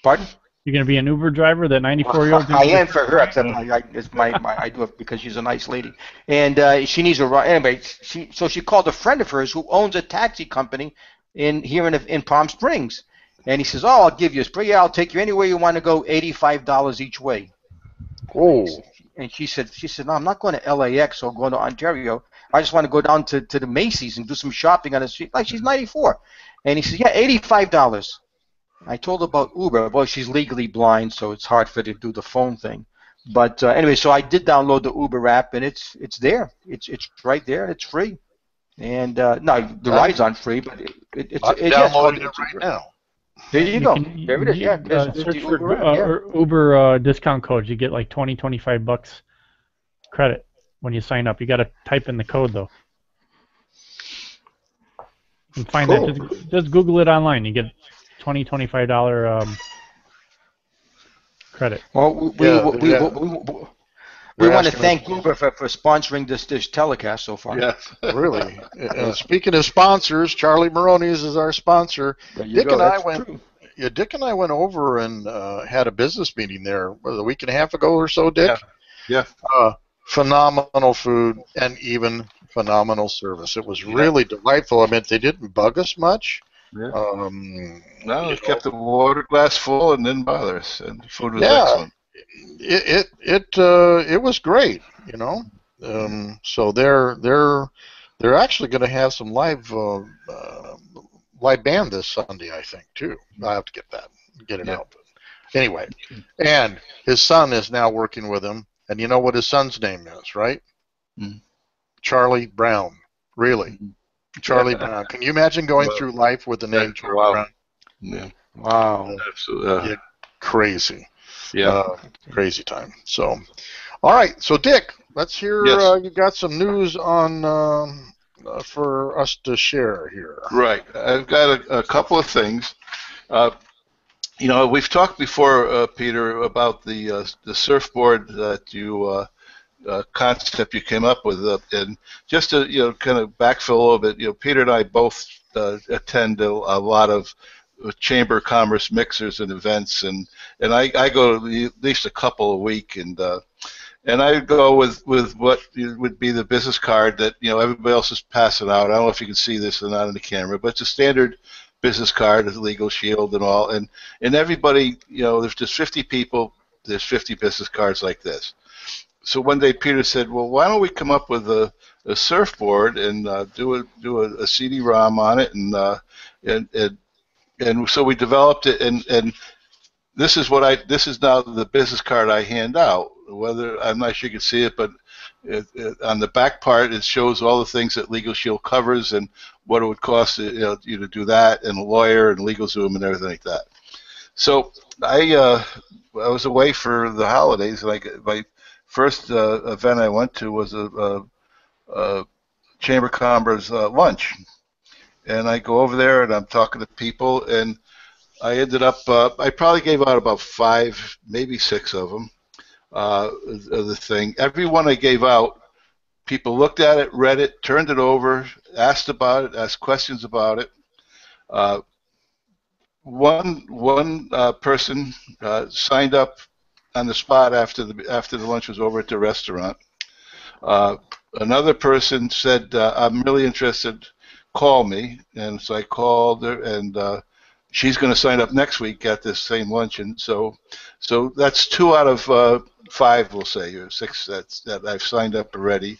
Speaker 4: Pardon?
Speaker 5: You're going to be an Uber driver, that 94-year-old?
Speaker 4: I am for her, except I do it because she's a nice lady, and she needs a ride. Anyway, so she called a friend of hers who owns a taxi company here in Palm Springs, and he says, "Oh, I'll give you a spree. I'll take you anywhere you want to go, $85 each way."
Speaker 1: Oh.
Speaker 4: And she said, "No, I'm not going to LAX or going to Ontario. I just want to go down to the Macy's and do some shopping on the street." Like, she's 94. And he said, "Yeah, $85. I told her about Uber. Well, she's legally blind, so it's hard for her to do the phone thing. But anyway, so I did download the Uber app, and it's there. It's right there, and it's free. And no, the rides aren't free, but it's
Speaker 1: downloading it right now.
Speaker 4: There you go. There it is. Yeah.
Speaker 5: Search for Uber discount codes. You get like $20-$25 credit when you sign up. You got to type in the code though. You can find that. Just Google it online. You get $20-$25 credit.
Speaker 4: Well, we want to thank Uber for sponsoring this telecast so far.
Speaker 1: Yeah, really. Speaking of sponsors, Charlie Maroney's is our sponsor. Dick and I went over and had a business meeting there a week and a half ago or so, Dick.
Speaker 2: Yeah.
Speaker 1: Phenomenal food and even phenomenal service. It was really delightful. I mean, they didn't bug us much.
Speaker 2: Yeah. No, it kept the water glass full and didn't bother us, and the food was excellent.
Speaker 1: It was great, So they're actually going to have some live band this Sunday, I think, too. I have to get it out. But anyway, and his son is now working with him, and you know what his son's name is, right? Charlie Brown. Really. Charlie Brown. Can you imagine going through life with the name Charlie Brown?
Speaker 2: Yeah.
Speaker 1: Wow.
Speaker 2: Absolutely.
Speaker 1: Crazy.
Speaker 2: Yeah.
Speaker 1: Crazy time. So, all right. So, Dick, let's hear. You got some news on for us to share here.
Speaker 2: Right. I've got a couple of things. We've talked before, Peter, about the surfboard that you concept you came up with, and just to kind of backfill a little bit. Peter and I both attend a lot of chamber commerce mixers and events, and I go to at least a couple a week, and I go with what would be the business card that everybody else is passing out. I don't know if you can see this or not on the camera, but it's a standard business card with Legal Shield and all, and everybody, there's just 50 people, there's 50 business cards like this. So one day Peter said, "Well, why don't we come up with a surfboard and do a CD-ROM on it?" And so we developed it, and this is now the business card I hand out. Whether I'm not sure you can see it, but on the back part it shows all the things that Legal Shield covers and what it would cost you to do that, and a lawyer and LegalZoom and everything like that. So I was away for the holidays, and my first event I went to was Chamber of Commerce lunch, and I go over there and I'm talking to people, and I ended up I probably gave out about 5, maybe 6 of them of the thing. Every one I gave out, people looked at it, read it, turned it over, asked about it, asked questions about it. One person signed up on the spot after the lunch was over at the restaurant. Another person said, "I'm really interested. Call me." And so I called her, and she's going to sign up next week at this same luncheon. So that's 2 out of 5, we'll say, or 6 that I've signed up already.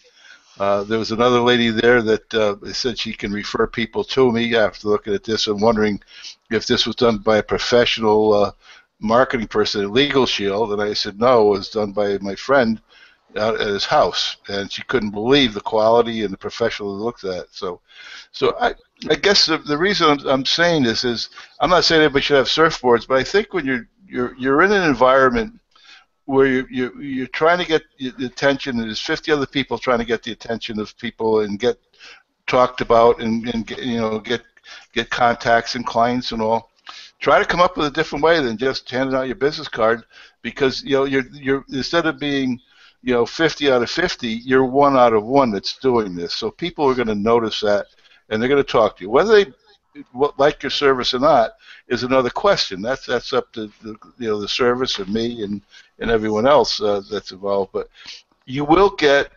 Speaker 2: There was another lady there that said she can refer people to me after looking at this and wondering if this was done by a professional marketing person at Legal Shield. And I said, no, it was done by my friend out at his house. And she couldn't believe the quality and the professional it looked at. So I guess the reason I'm saying this is I'm not saying everybody should have surfboards, but I think when you're in an environment where you're trying to get the attention, and there's 50 other people trying to get the attention of people and get talked about and get contacts and clients and all. Try to come up with a different way than just handing out your business card, because you're instead of being 50 out of 50, you're 1 out of 1 that's doing this. So people are going to notice that, and they're going to talk to you. Whether they like your service or not is another question. That's up to the service and me and everyone else that's involved. But you will get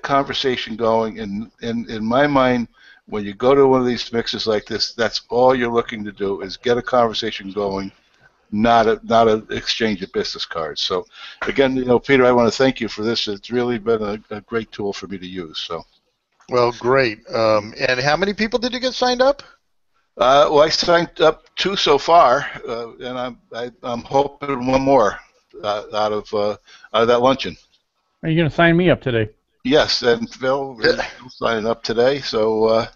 Speaker 2: conversation going. And in my mind, when you go to one of these mixes like this, that's all you're looking to do is get a conversation going, not a exchange of business cards. So again, Peter, I want to thank you for this. It's really been a great tool for me to use. So.
Speaker 1: Well, great. And how many people did you get signed up?
Speaker 2: Well, I signed up 2 so far, and I'm hoping 1 more out of that luncheon.
Speaker 5: Are you going to sign me up today?
Speaker 2: Yes, and Phil signing up today. So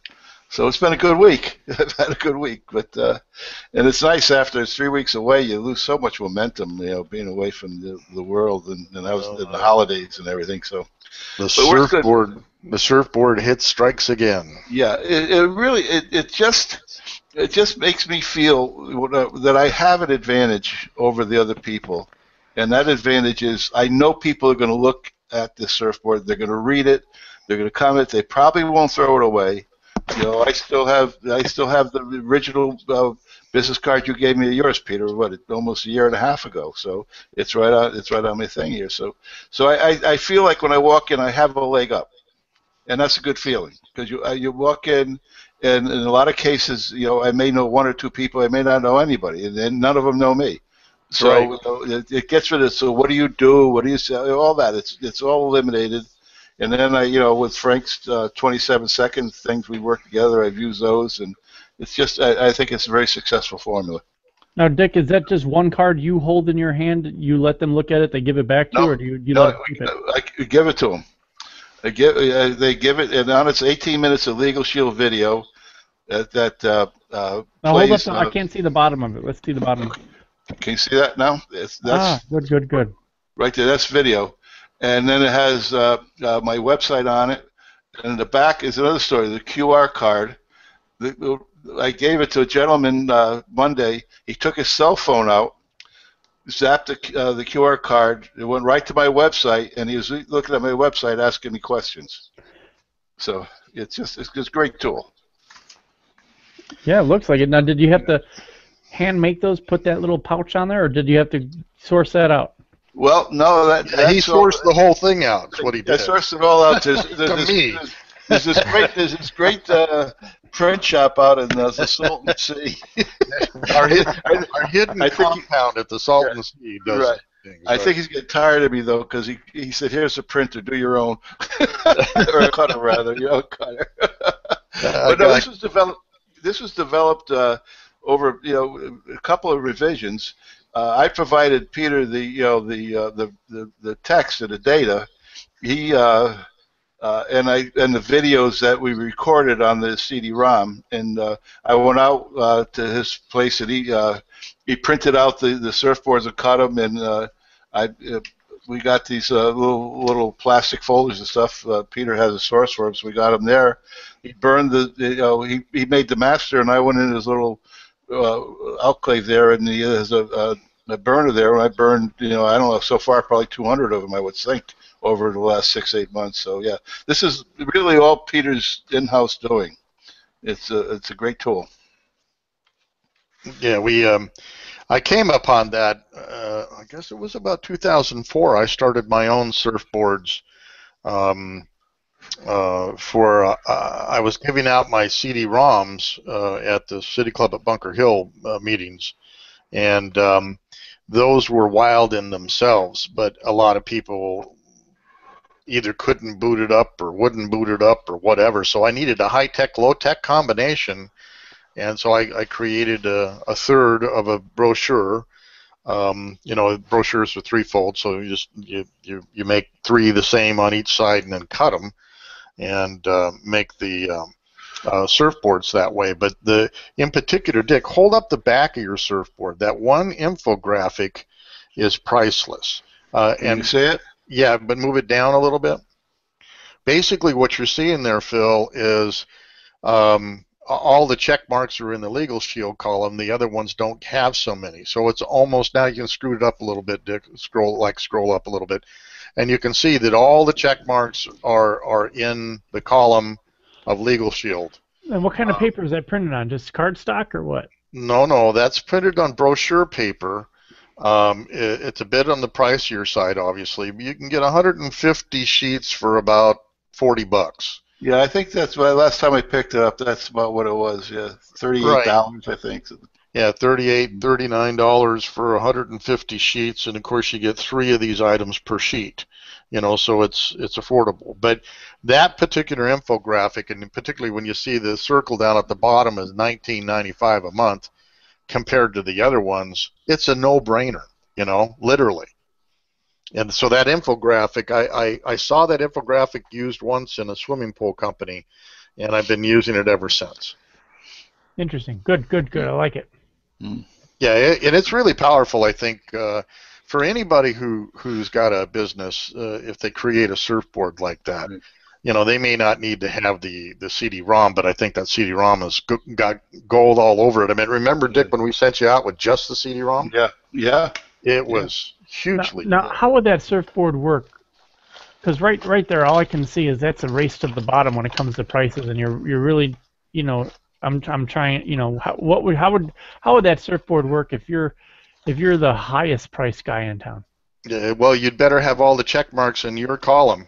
Speaker 2: it's been a good week. I've had a good week, but and it's nice after it's 3 weeks away. You lose so much momentum, being away from the world, and I was in the holidays and everything. So
Speaker 1: the surfboard hit strikes again.
Speaker 2: Yeah, it just makes me feel that I have an advantage over the other people, and that advantage is I know people are going to look at the surfboard, they're going to read it, they're going to comment, they probably won't throw it away. I still have the original business card you gave me of yours, Peter. Almost a year and a half ago. So it's right on my thing here. So I feel like when I walk in, I have a leg up, and that's a good feeling, because you walk in. And in a lot of cases, I may know 1 or 2 people, I may not know anybody, and then none of them know me. So right. It gets rid of. So what do you do? What do you say? All that. It's all eliminated. And then with Frank's 27-second things we work together, I've used those, and it's just I think it's a very successful formula.
Speaker 5: Now, Dick, is that just one card you hold in your hand? You let them look at it, they give it back to you, or do you let them keep it?
Speaker 2: I give it to them. They give it, and on its 18 minutes of Legal Shield video that
Speaker 5: now
Speaker 2: plays.
Speaker 5: Hold up, I can't see the bottom of it. Let's see the bottom.
Speaker 2: Can you see that now? That's
Speaker 5: good. Right
Speaker 2: there, that's video. And then it has my website on it, and in the back is another story, the QR card. I gave it to a gentleman Monday. He took his cell phone out, zapped the QR card. It went right to my website, and he was looking at my website asking me questions. So it's a great tool.
Speaker 5: Yeah, it looks like it. Now, did you have to hand make those, put that little pouch on there, or did you have to source that out?
Speaker 2: Well, no,
Speaker 1: he sourced the whole thing out. That's what he did.
Speaker 2: I sourced it all out. There's this great print shop out in the Salton Sea.
Speaker 1: our hidden compound at the Salton Sea does
Speaker 2: right. Things, I think he's getting tired of me though, because he said, "Here's a printer, do your own," or a cutter rather, cutter. But no, this was developed over a couple of revisions. I provided Peter the text and the data. He and the videos that we recorded on the CD-ROM, and I went out to his place, and he printed out the surfboards and cut them, and we got these little plastic folders and stuff. Peter has a source for them, so we got them there. He burned he made the master, and I went in his little alclave there, and he has a burner there, and I burned, I don't know, so far probably 200 of them, I would think, over the last 6-8 months. So yeah, this is really all Peter's in-house doing. It's a great tool.
Speaker 1: Yeah, I came upon that. I guess it was about 2004. I started my own surfboards. I was giving out my CD-ROMs at the City Club at Bunker Hill meetings, and those were wild in themselves. But a lot of people either couldn't boot it up or wouldn't boot it up or whatever. So I needed a high-tech, low-tech combination. And so I created a third of a brochure. Brochures are threefold, so you make three the same on each side and then cut them and make the surfboards that way. But in particular, Dick, hold up the back of your surfboard. That one infographic is priceless.
Speaker 2: Can you see it?
Speaker 1: Yeah, but move it down a little bit. Basically, what you're seeing there, Phil, is all the check marks are in the legal shield column. The other ones don't have so many. So it's almost, now you can screw it up a little bit, Dick, scroll up a little bit. And you can see that all the check marks are in the column of legal shield.
Speaker 5: And what kind of paper is that printed on? Just cardstock or what?
Speaker 1: No, that's printed on brochure paper. It's a bit on the pricier side, obviously. You can get 150 sheets for about $40.
Speaker 2: Yeah, I think that's why last time I picked it up, that's about what it was. Yeah, $38, right. I think.
Speaker 1: Yeah, $38, $39 for 150 sheets, and of course you get 3 of these items per sheet. So it's affordable. But that particular infographic, and particularly when you see the circle down at the bottom is $19.95 a month, compared to the other ones, it's a no-brainer. Literally. And so that infographic, I saw that infographic used once in a swimming pool company, and I've been using it ever since.
Speaker 5: Interesting. Good. I like it.
Speaker 1: Yeah, and it's really powerful, I think, for anybody who's got a business, if they create a surfboard like that. They may not need to have the CD-ROM, but I think that CD-ROM has got gold all over it. I mean, remember, Dick, when we sent you out with just the CD-ROM?
Speaker 2: Yeah.
Speaker 1: It was hugely
Speaker 5: Now,
Speaker 1: good.
Speaker 5: how would that surfboard work? Because right there, all I can see is that's a race to the bottom when it comes to prices, and you're really, I'm trying, how would that surfboard work if you're the highest price guy in town?
Speaker 1: Yeah, well, you'd better have all the check marks in your column.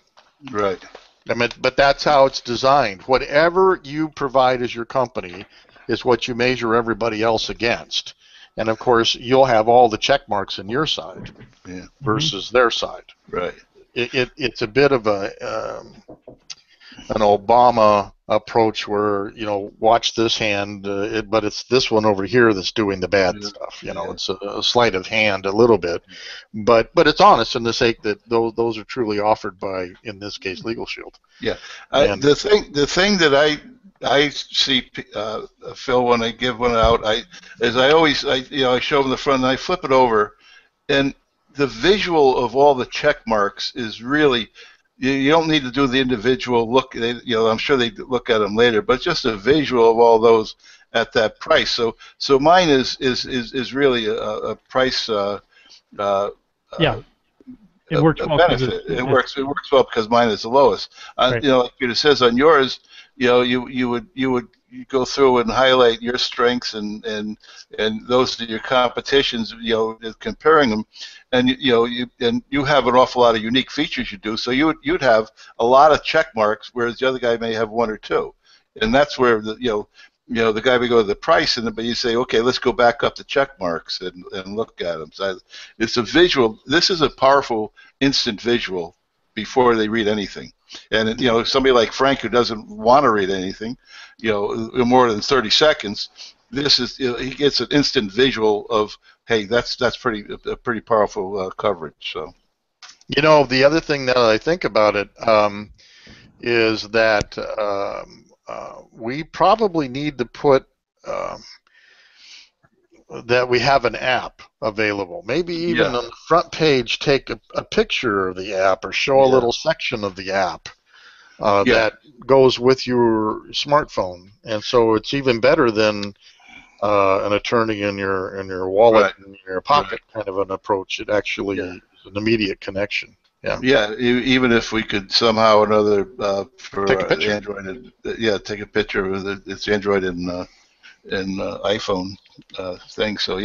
Speaker 2: Right.
Speaker 1: I mean, but that's how it's designed. Whatever you provide as your company is what you measure everybody else against. And, of course, you'll have all the check marks in your side versus their side.
Speaker 2: Right.
Speaker 1: It's a bit of an Obama approach where, watch this hand, but it's this one over here that's doing the bad stuff. It's a sleight of hand a little bit. But it's honest in the sake that those are truly offered by, in this case, Legal Shield.
Speaker 2: Yeah. The thing that I see, Phil, when I give one out, I show them the front and I flip it over, and the visual of all the check marks is really, you don't need to do the individual look. I'm sure they look at them later, but just a visual of all those at that price. So mine is really a price.
Speaker 5: It works well.
Speaker 2: Benefit. It works well because mine is the lowest.
Speaker 5: Right.
Speaker 2: Like Peter says on yours, you would go through and highlight your strengths and those are your competitions. Comparing them, and you have an awful lot of unique features you do. So you'd have a lot of check marks, whereas the other guy may have 1 or 2, and that's where the guy would go to the price, but you say, okay, let's go back up to check marks and look at them. So it's a visual. This is a powerful instant visual before they read anything. And somebody like Frank who doesn't want to read anything, more than 30 seconds, this is he gets an instant visual of, hey, that's pretty powerful coverage. So,
Speaker 1: the other thing that I think about it is that we probably need to put that we have an app available. Maybe even on the front page, take a picture of the app or show a little section of the app that goes with your smartphone. And so it's even better than an attorney in your wallet in your pocket kind of an approach. It actually is an immediate connection.
Speaker 2: Yeah, even if we could somehow or another for
Speaker 1: take a picture.
Speaker 2: Android, take a picture of its Android and iPhone thing. So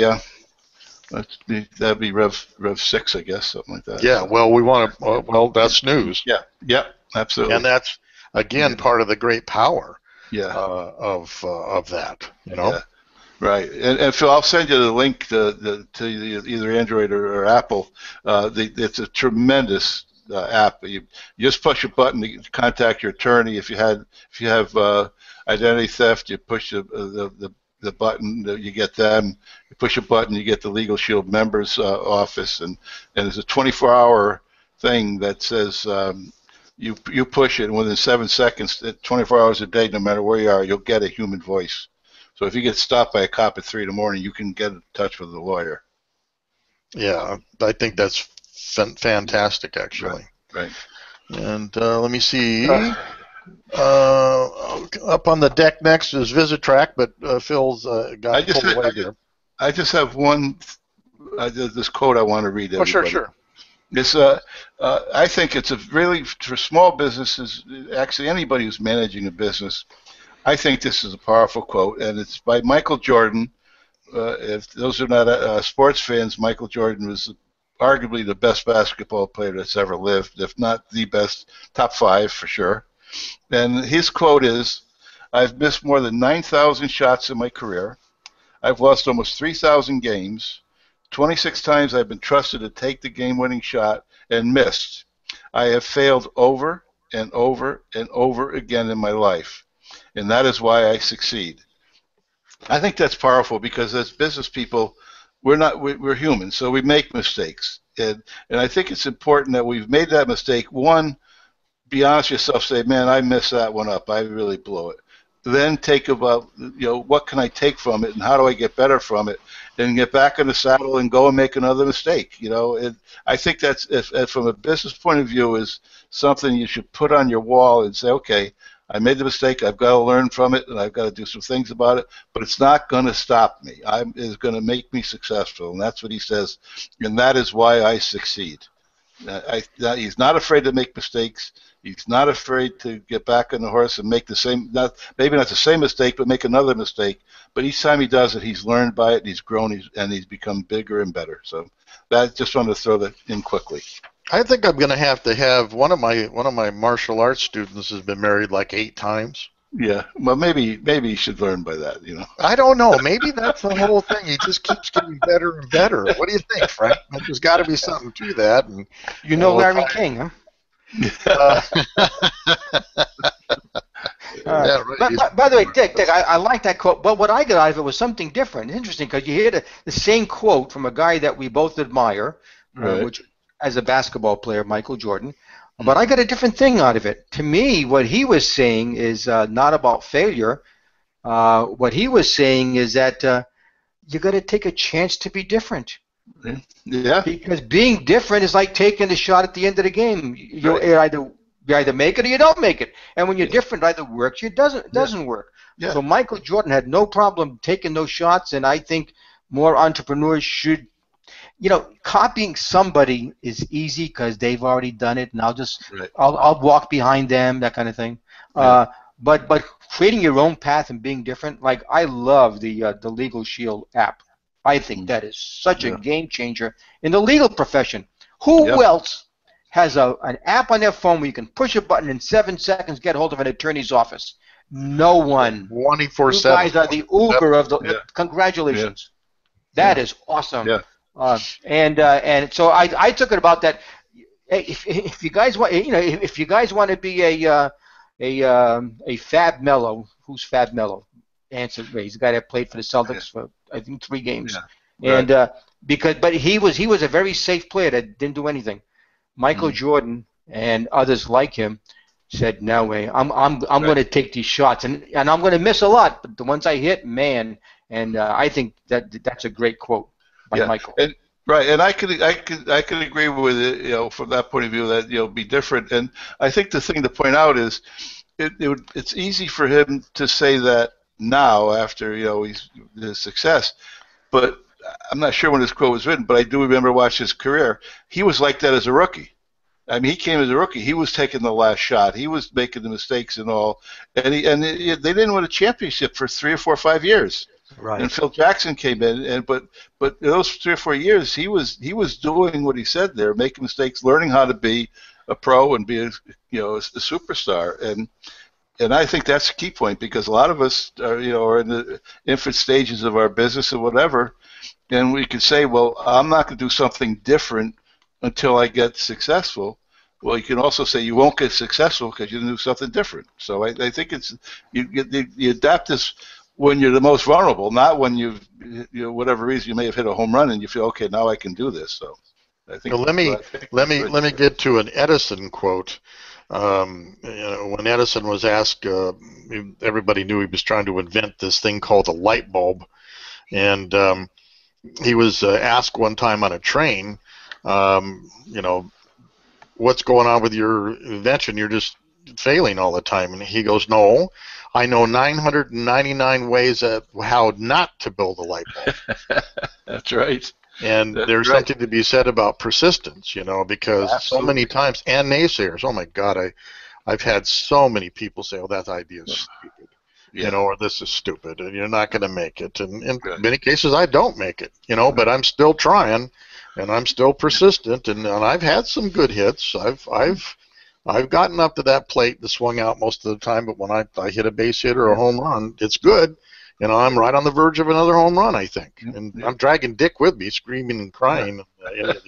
Speaker 2: that'd be Rev 6, I guess, something like that.
Speaker 1: Yeah, well, we want to. Well, that's news.
Speaker 2: Yeah, absolutely.
Speaker 1: And that's again part of the great power. Of that.
Speaker 2: Yeah. Right, and Phil, I'll send you the link to either Android or Apple. It's a tremendous app. You just push a button to contact your attorney. If you have identity theft, you push the button, you get them. You push a button, you get the Legal Shield members office, and there's a 24-hour thing that says you push it, and within 7 seconds, 24 hours a day, no matter where you are, you'll get a human voice. So if you get stopped by a cop at 3 in the morning, you can get in touch with a lawyer.
Speaker 1: Yeah, I think that's fantastic, actually.
Speaker 2: Right.
Speaker 1: And let me see. Up on the deck next is VisitTrack, but Phil's got pulled away here.
Speaker 2: I just have one. This quote I want to read. Everybody.
Speaker 1: Sure.
Speaker 2: It's I think it's really for small businesses. Actually, anybody who's managing a business. I think this is a powerful quote, and it's by Michael Jordan. If those are not sports fans, Michael Jordan was arguably the best basketball player that's ever lived, if not the best, top 5 for sure. And his quote is, "I've missed more than 9,000 shots in my career. I've lost almost 3,000 games. 26 times I've been trusted to take the game-winning shot and missed. I have failed over and over and over again in my life. And that is why I succeed." I think that's powerful because as business people, we're human, so we make mistakes. And I think it's important that we've made that mistake. One, be honest with yourself, say, man, I messed that one up. I really blew it. Then think about, what can I take from it and how do I get better from it? And get back in the saddle and go and make another mistake. And I think that's, from a business point of view, is something you should put on your wall and say, okay, I made the mistake. I've got to learn from it, and I've got to do some things about it. But it's not going to stop me. It's going to make me successful, and that's what he says. And that is why I succeed. He's not afraid to make mistakes. He's not afraid to get back on the horse and make the same, maybe not the same mistake, but make another mistake. But each time he does it, he's learned by it, and he's grown, and he's become bigger and better. So I just wanted to throw that in quickly.
Speaker 1: I think I'm going to have one of my martial arts students has been married like 8 times.
Speaker 2: Yeah, well, maybe you should learn by that.
Speaker 1: I don't know. Maybe that's the whole thing. He just keeps getting better and better. What do you think, Frank? There's got to be something to that. And
Speaker 4: Larry King, huh?
Speaker 1: Yeah, right.
Speaker 4: By the way, Dick, I like that quote, but what I got out of it was something different. Interesting, because you hear the same quote from a guy that we both admire, which, as a basketball player, Michael Jordan. But I got a different thing out of it. To me, what he was saying is not about failure. What he was saying is that you got to take a chance to be different.
Speaker 2: Yeah.
Speaker 4: Because being different is like taking a shot at the end of the game. You either make it or you don't make it. And when you're different, it either works or it doesn't work.
Speaker 2: Yeah.
Speaker 4: So Michael Jordan had no problem taking those shots, and I think more entrepreneurs should. Copying somebody is easy because they've already done it, and I'll walk behind them, that kind of thing. But creating your own path and being different, like I love the Legal Shield app. I think that is such a game changer in the legal profession. Who else has an app on their phone where you can push a button in 7 seconds, get hold of an attorney's office? No one.
Speaker 1: 24/7.
Speaker 4: You guys are the Uber of the. Congratulations. That is awesome.
Speaker 2: Yeah.
Speaker 4: And so I took it about that. If you guys want, if you guys want to be a Fab Melo, who's Fab Melo? Answer: he's the guy that played for the Celtics for I think 3 games. Yeah. And but he was a very safe player that didn't do anything. Michael Jordan and others like him said, "No way, I'm going to take these shots, and I'm going to miss a lot, but the ones I hit, man." And I think that's a great quote by Michael.
Speaker 2: And right, and I could agree with it, from that point of view, that be different. And I think the thing to point out is it's easy for him to say that now after his success, but I'm not sure when this quote was written, but I do remember watching his career. He was like that as a rookie. I mean, he came as a rookie. He was taking the last shot. He was making the mistakes and all. And they didn't win a championship for 3 or 4 or 5 years.
Speaker 4: Right.
Speaker 2: And Phil Jackson came in, but those 3 or 4 years, he was doing what he said there, making mistakes, learning how to be a pro and be a superstar. And I think that's a key point, because a lot of us are in the infant stages of our business or whatever, and we can say, well, I'm not going to do something different until I get successful. Well, you can also say you won't get successful because you do something different. So I think it's you adapt this when you're the most vulnerable, not when whatever reason you may have hit a home run and you feel, okay, now I can do this. So I think.
Speaker 1: Now, let me get to an Edison quote. When Edison was asked, everybody knew he was trying to invent this thing called a light bulb, and he was asked one time on a train, what's going on with your invention? You're just failing all the time. And he goes, no, I know 999 ways how not to build a light bulb.
Speaker 2: That's right.
Speaker 1: And there's something to be said about persistence, because
Speaker 2: Absolutely.
Speaker 1: So many times, and naysayers, oh my God, I've had so many people say, oh, that idea is stupid, or this is stupid, and you're not going to make it. And in many cases, I don't make it, but I'm still trying, and I'm still persistent, and I've had some good hits. I've gotten up to that plate and swung out most of the time, but when I hit a base hit or a home run, it's good. I'm right on the verge of another home run, I think. And I'm dragging Dick with me, screaming and crying in the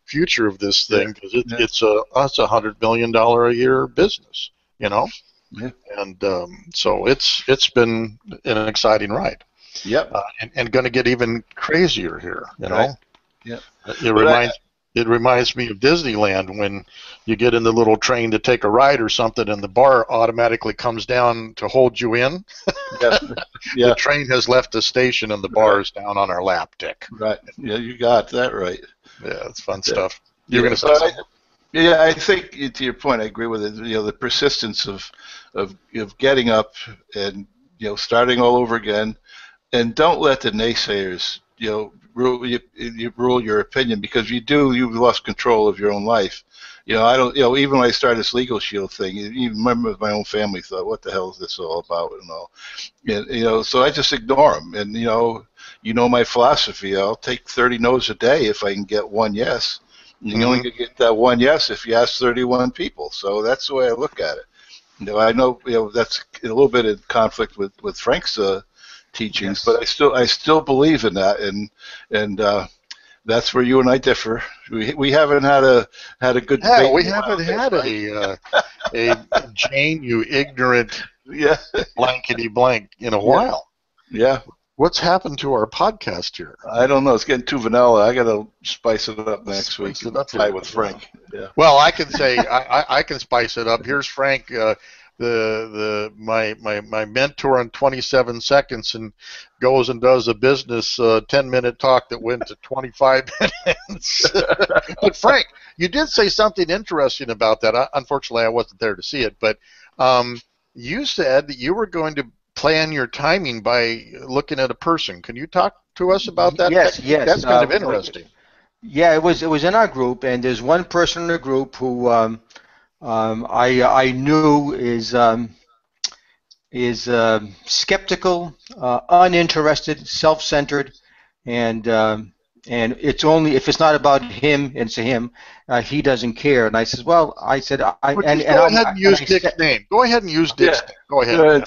Speaker 1: future of this thing, because it's a $100 million a year business, Yeah. And so it's been an exciting ride.
Speaker 2: Yep.
Speaker 1: And going to get even crazier here,
Speaker 2: Right. Yep.
Speaker 1: It reminds me of Disneyland when you get in the little train to take a ride or something, and the bar automatically comes down to hold you in. The train has left the station, and the bar is down on our lap, Dick.
Speaker 2: Right. Yeah, you got that right.
Speaker 1: Yeah, it's fun stuff. You're going to say something?
Speaker 2: I think to your point, I agree with it. The persistence of getting up and starting all over again, and don't let the naysayers rule your opinion, because you've lost control of your own life. I don't, even when I started this Legal Shield thing, even remember my own family thought, what the hell is this all about and all. And, so I just ignore them. And, my philosophy, I'll take 30 no's a day if I can get one yes. And you only get that one yes if you ask 31 people. So that's the way I look at it. I know, that's a little bit in conflict with Frank's teachings, but I still believe in that, and that's where you and I differ. We haven't had a good debate.
Speaker 1: Yeah, we haven't had a Jane, you ignorant blankety blank in a while.
Speaker 2: Yeah.
Speaker 1: What's happened to our podcast here?
Speaker 2: I don't know. It's getting too vanilla. I got to spice it up next week. Try with Frank. Yeah.
Speaker 1: Well, I can say I can spice it up. Here's Frank. My mentor in 27 seconds, and goes and does a business 10-minute talk that went to 25 minutes. But Frank, you did say something interesting about that. Unfortunately, I wasn't there to see it, but you said that you were going to plan your timing by looking at a person. Can you talk to us about that?
Speaker 4: Yes.
Speaker 1: That's kind of interesting.
Speaker 4: Yeah, it was in our group, and there's one person in the group who I knew is skeptical, uninterested, self-centered, and it's only if it's not about him, it's him. He doesn't care. And I said, well, go ahead
Speaker 1: and use Dick's name. Go ahead and use Dick's name. Go ahead.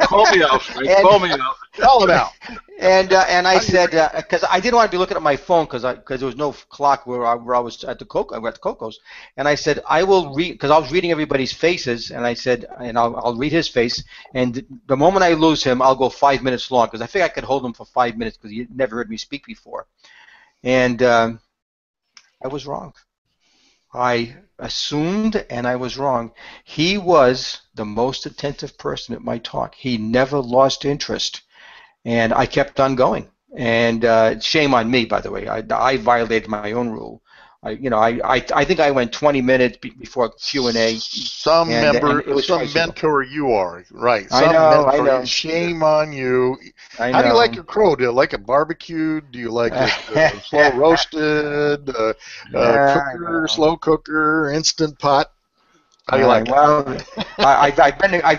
Speaker 2: Call me out, Frank. Call me out.
Speaker 1: Call him out.
Speaker 4: And I said, because I didn't want to be looking at my phone because there was no clock where I was at the Cocos, and I said I will read, because I was reading everybody's faces, and I said, and I'll read his face, and the moment I lose him, I'll go 5 minutes long, because I think I could hold him for 5 minutes because he never heard me speak before, and I was wrong. I assumed, and I was wrong. He was the most attentive person at my talk. He never lost interest, and I kept on going. And shame on me, by the way. I violated my own rule. I think I went 20 minutes before Q&A, and it was
Speaker 1: some
Speaker 4: twice.
Speaker 1: mentor you are, right?
Speaker 4: I
Speaker 1: Some
Speaker 4: know, I
Speaker 1: mentor.
Speaker 4: know.
Speaker 1: Shame on you.
Speaker 4: I
Speaker 1: How do you like
Speaker 4: know.
Speaker 1: your crow? Do you like it barbecued? Do you like it slow roasted,
Speaker 4: Yeah, I
Speaker 1: cooker,
Speaker 4: know.
Speaker 1: slow cooker, instant pot? How do
Speaker 4: All
Speaker 1: you
Speaker 4: right.
Speaker 1: like it?
Speaker 4: Well,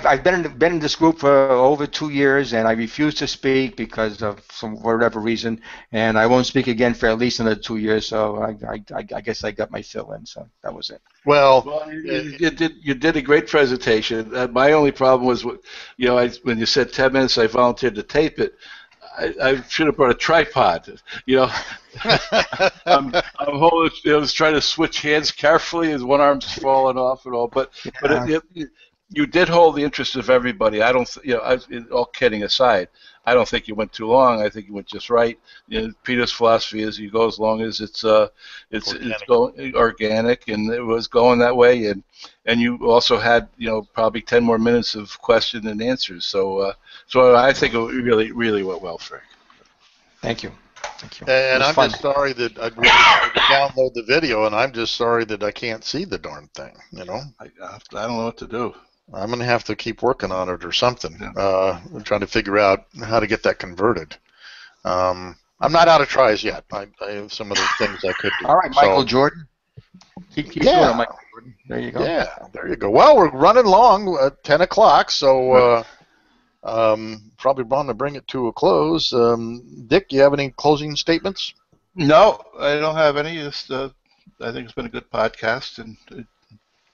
Speaker 4: I've been in this group for over 2 years, and I refuse to speak because of whatever reason, and I won't speak again for at least another 2 years. So I guess I got my fill in. So that was it.
Speaker 1: Well,
Speaker 2: Well, you did a great presentation. My only problem was, when you said 10 minutes, I volunteered to tape it. I should have brought a tripod. I'm holding. I was trying to switch hands carefully as one arm's falling off and all. But
Speaker 4: Yeah.
Speaker 2: you did hold the interest of everybody. I don't. All kidding aside, I don't think you went too long. I think you went just right. Peter's philosophy is you go as long as it's going organic, and it was going that way. And you also had probably 10 more minutes of question and answers. So I think it really went well, Frank.
Speaker 4: Thank you. Thank you. It
Speaker 1: and
Speaker 4: was
Speaker 1: I'm
Speaker 4: fun.
Speaker 1: just sorry that I really tried to download the video, and I'm just sorry that I can't see the darn thing.
Speaker 2: I don't know what to do.
Speaker 1: I'm going to have to keep working on it or something.
Speaker 2: Yeah.
Speaker 1: I'm trying to figure out how to get that converted. I'm not out of tries yet. I have some other things I could do.
Speaker 4: All right, Michael Jordan. Keep doing it, Michael Jordan. There you go.
Speaker 1: Yeah, there you go. Well, we're running long at 10 o'clock, so probably want to bring it to a close. Dick, do you have any closing statements?
Speaker 2: No, I don't have any. I think it's been a good podcast and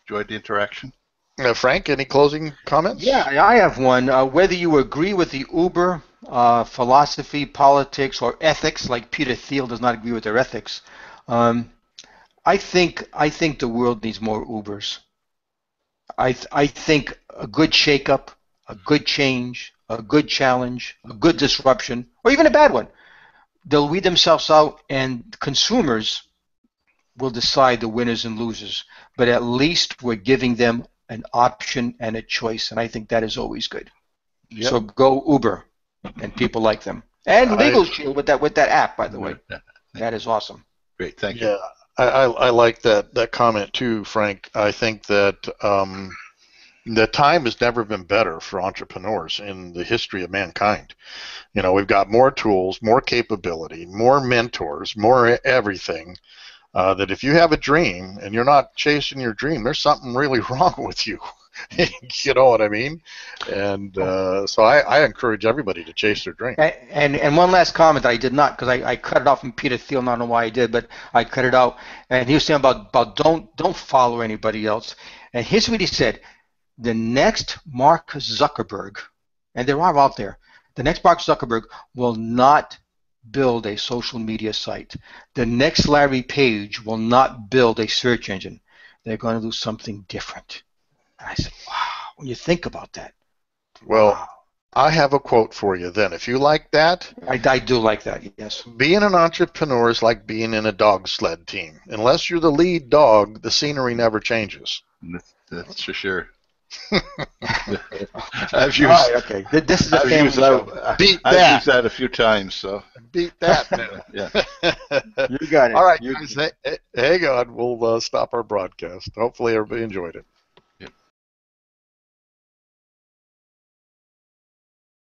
Speaker 2: enjoyed the interaction.
Speaker 1: Frank, any closing comments?
Speaker 4: Yeah, I have one. Whether you agree with the Uber philosophy, politics, or ethics, like Peter Thiel does not agree with their ethics, I think the world needs more Ubers. I think a good shakeup, a good change, a good challenge, a good disruption, or even a bad one, they'll weed themselves out, and consumers will decide the winners and losers. But at least we're giving them an option and a choice, and I think that is always good.
Speaker 2: Yep.
Speaker 4: So go Uber, and people like them. And Legal Shield with that app, by the way. That is awesome.
Speaker 2: Great, thank you.
Speaker 1: Yeah, I like that comment too, Frank. I think that the time has never been better for entrepreneurs in the history of mankind. We've got more tools, more capability, more mentors, more everything. That if you have a dream and you're not chasing your dream, there's something really wrong with you. You know what I mean? And so I encourage everybody to chase their dream.
Speaker 4: And one last comment that I did not, because I cut it off from Peter Thiel. I don't know why I did, but I cut it out. And he was saying about don't follow anybody else. And here's what he said: the next Mark Zuckerberg, and there are out there, the next Mark Zuckerberg will not build a social media site. The next Larry Page will not build a search engine. They're going to do something different. And I said, wow, when you think about that.
Speaker 1: Well,
Speaker 4: wow.
Speaker 1: I have a quote for you then. If you like that.
Speaker 4: I do like that, yes.
Speaker 1: Being an entrepreneur is like being in a dog sled team. Unless you're the lead dog, the scenery never changes.
Speaker 2: That's for sure.
Speaker 4: I've used, right, okay. This is a family show.
Speaker 1: Beat that.
Speaker 2: I've used that a few times, so.
Speaker 1: Beat that.
Speaker 2: Yeah.
Speaker 4: You got it.
Speaker 1: All right, guys. Hang on. We'll stop our broadcast. Hopefully everybody enjoyed it.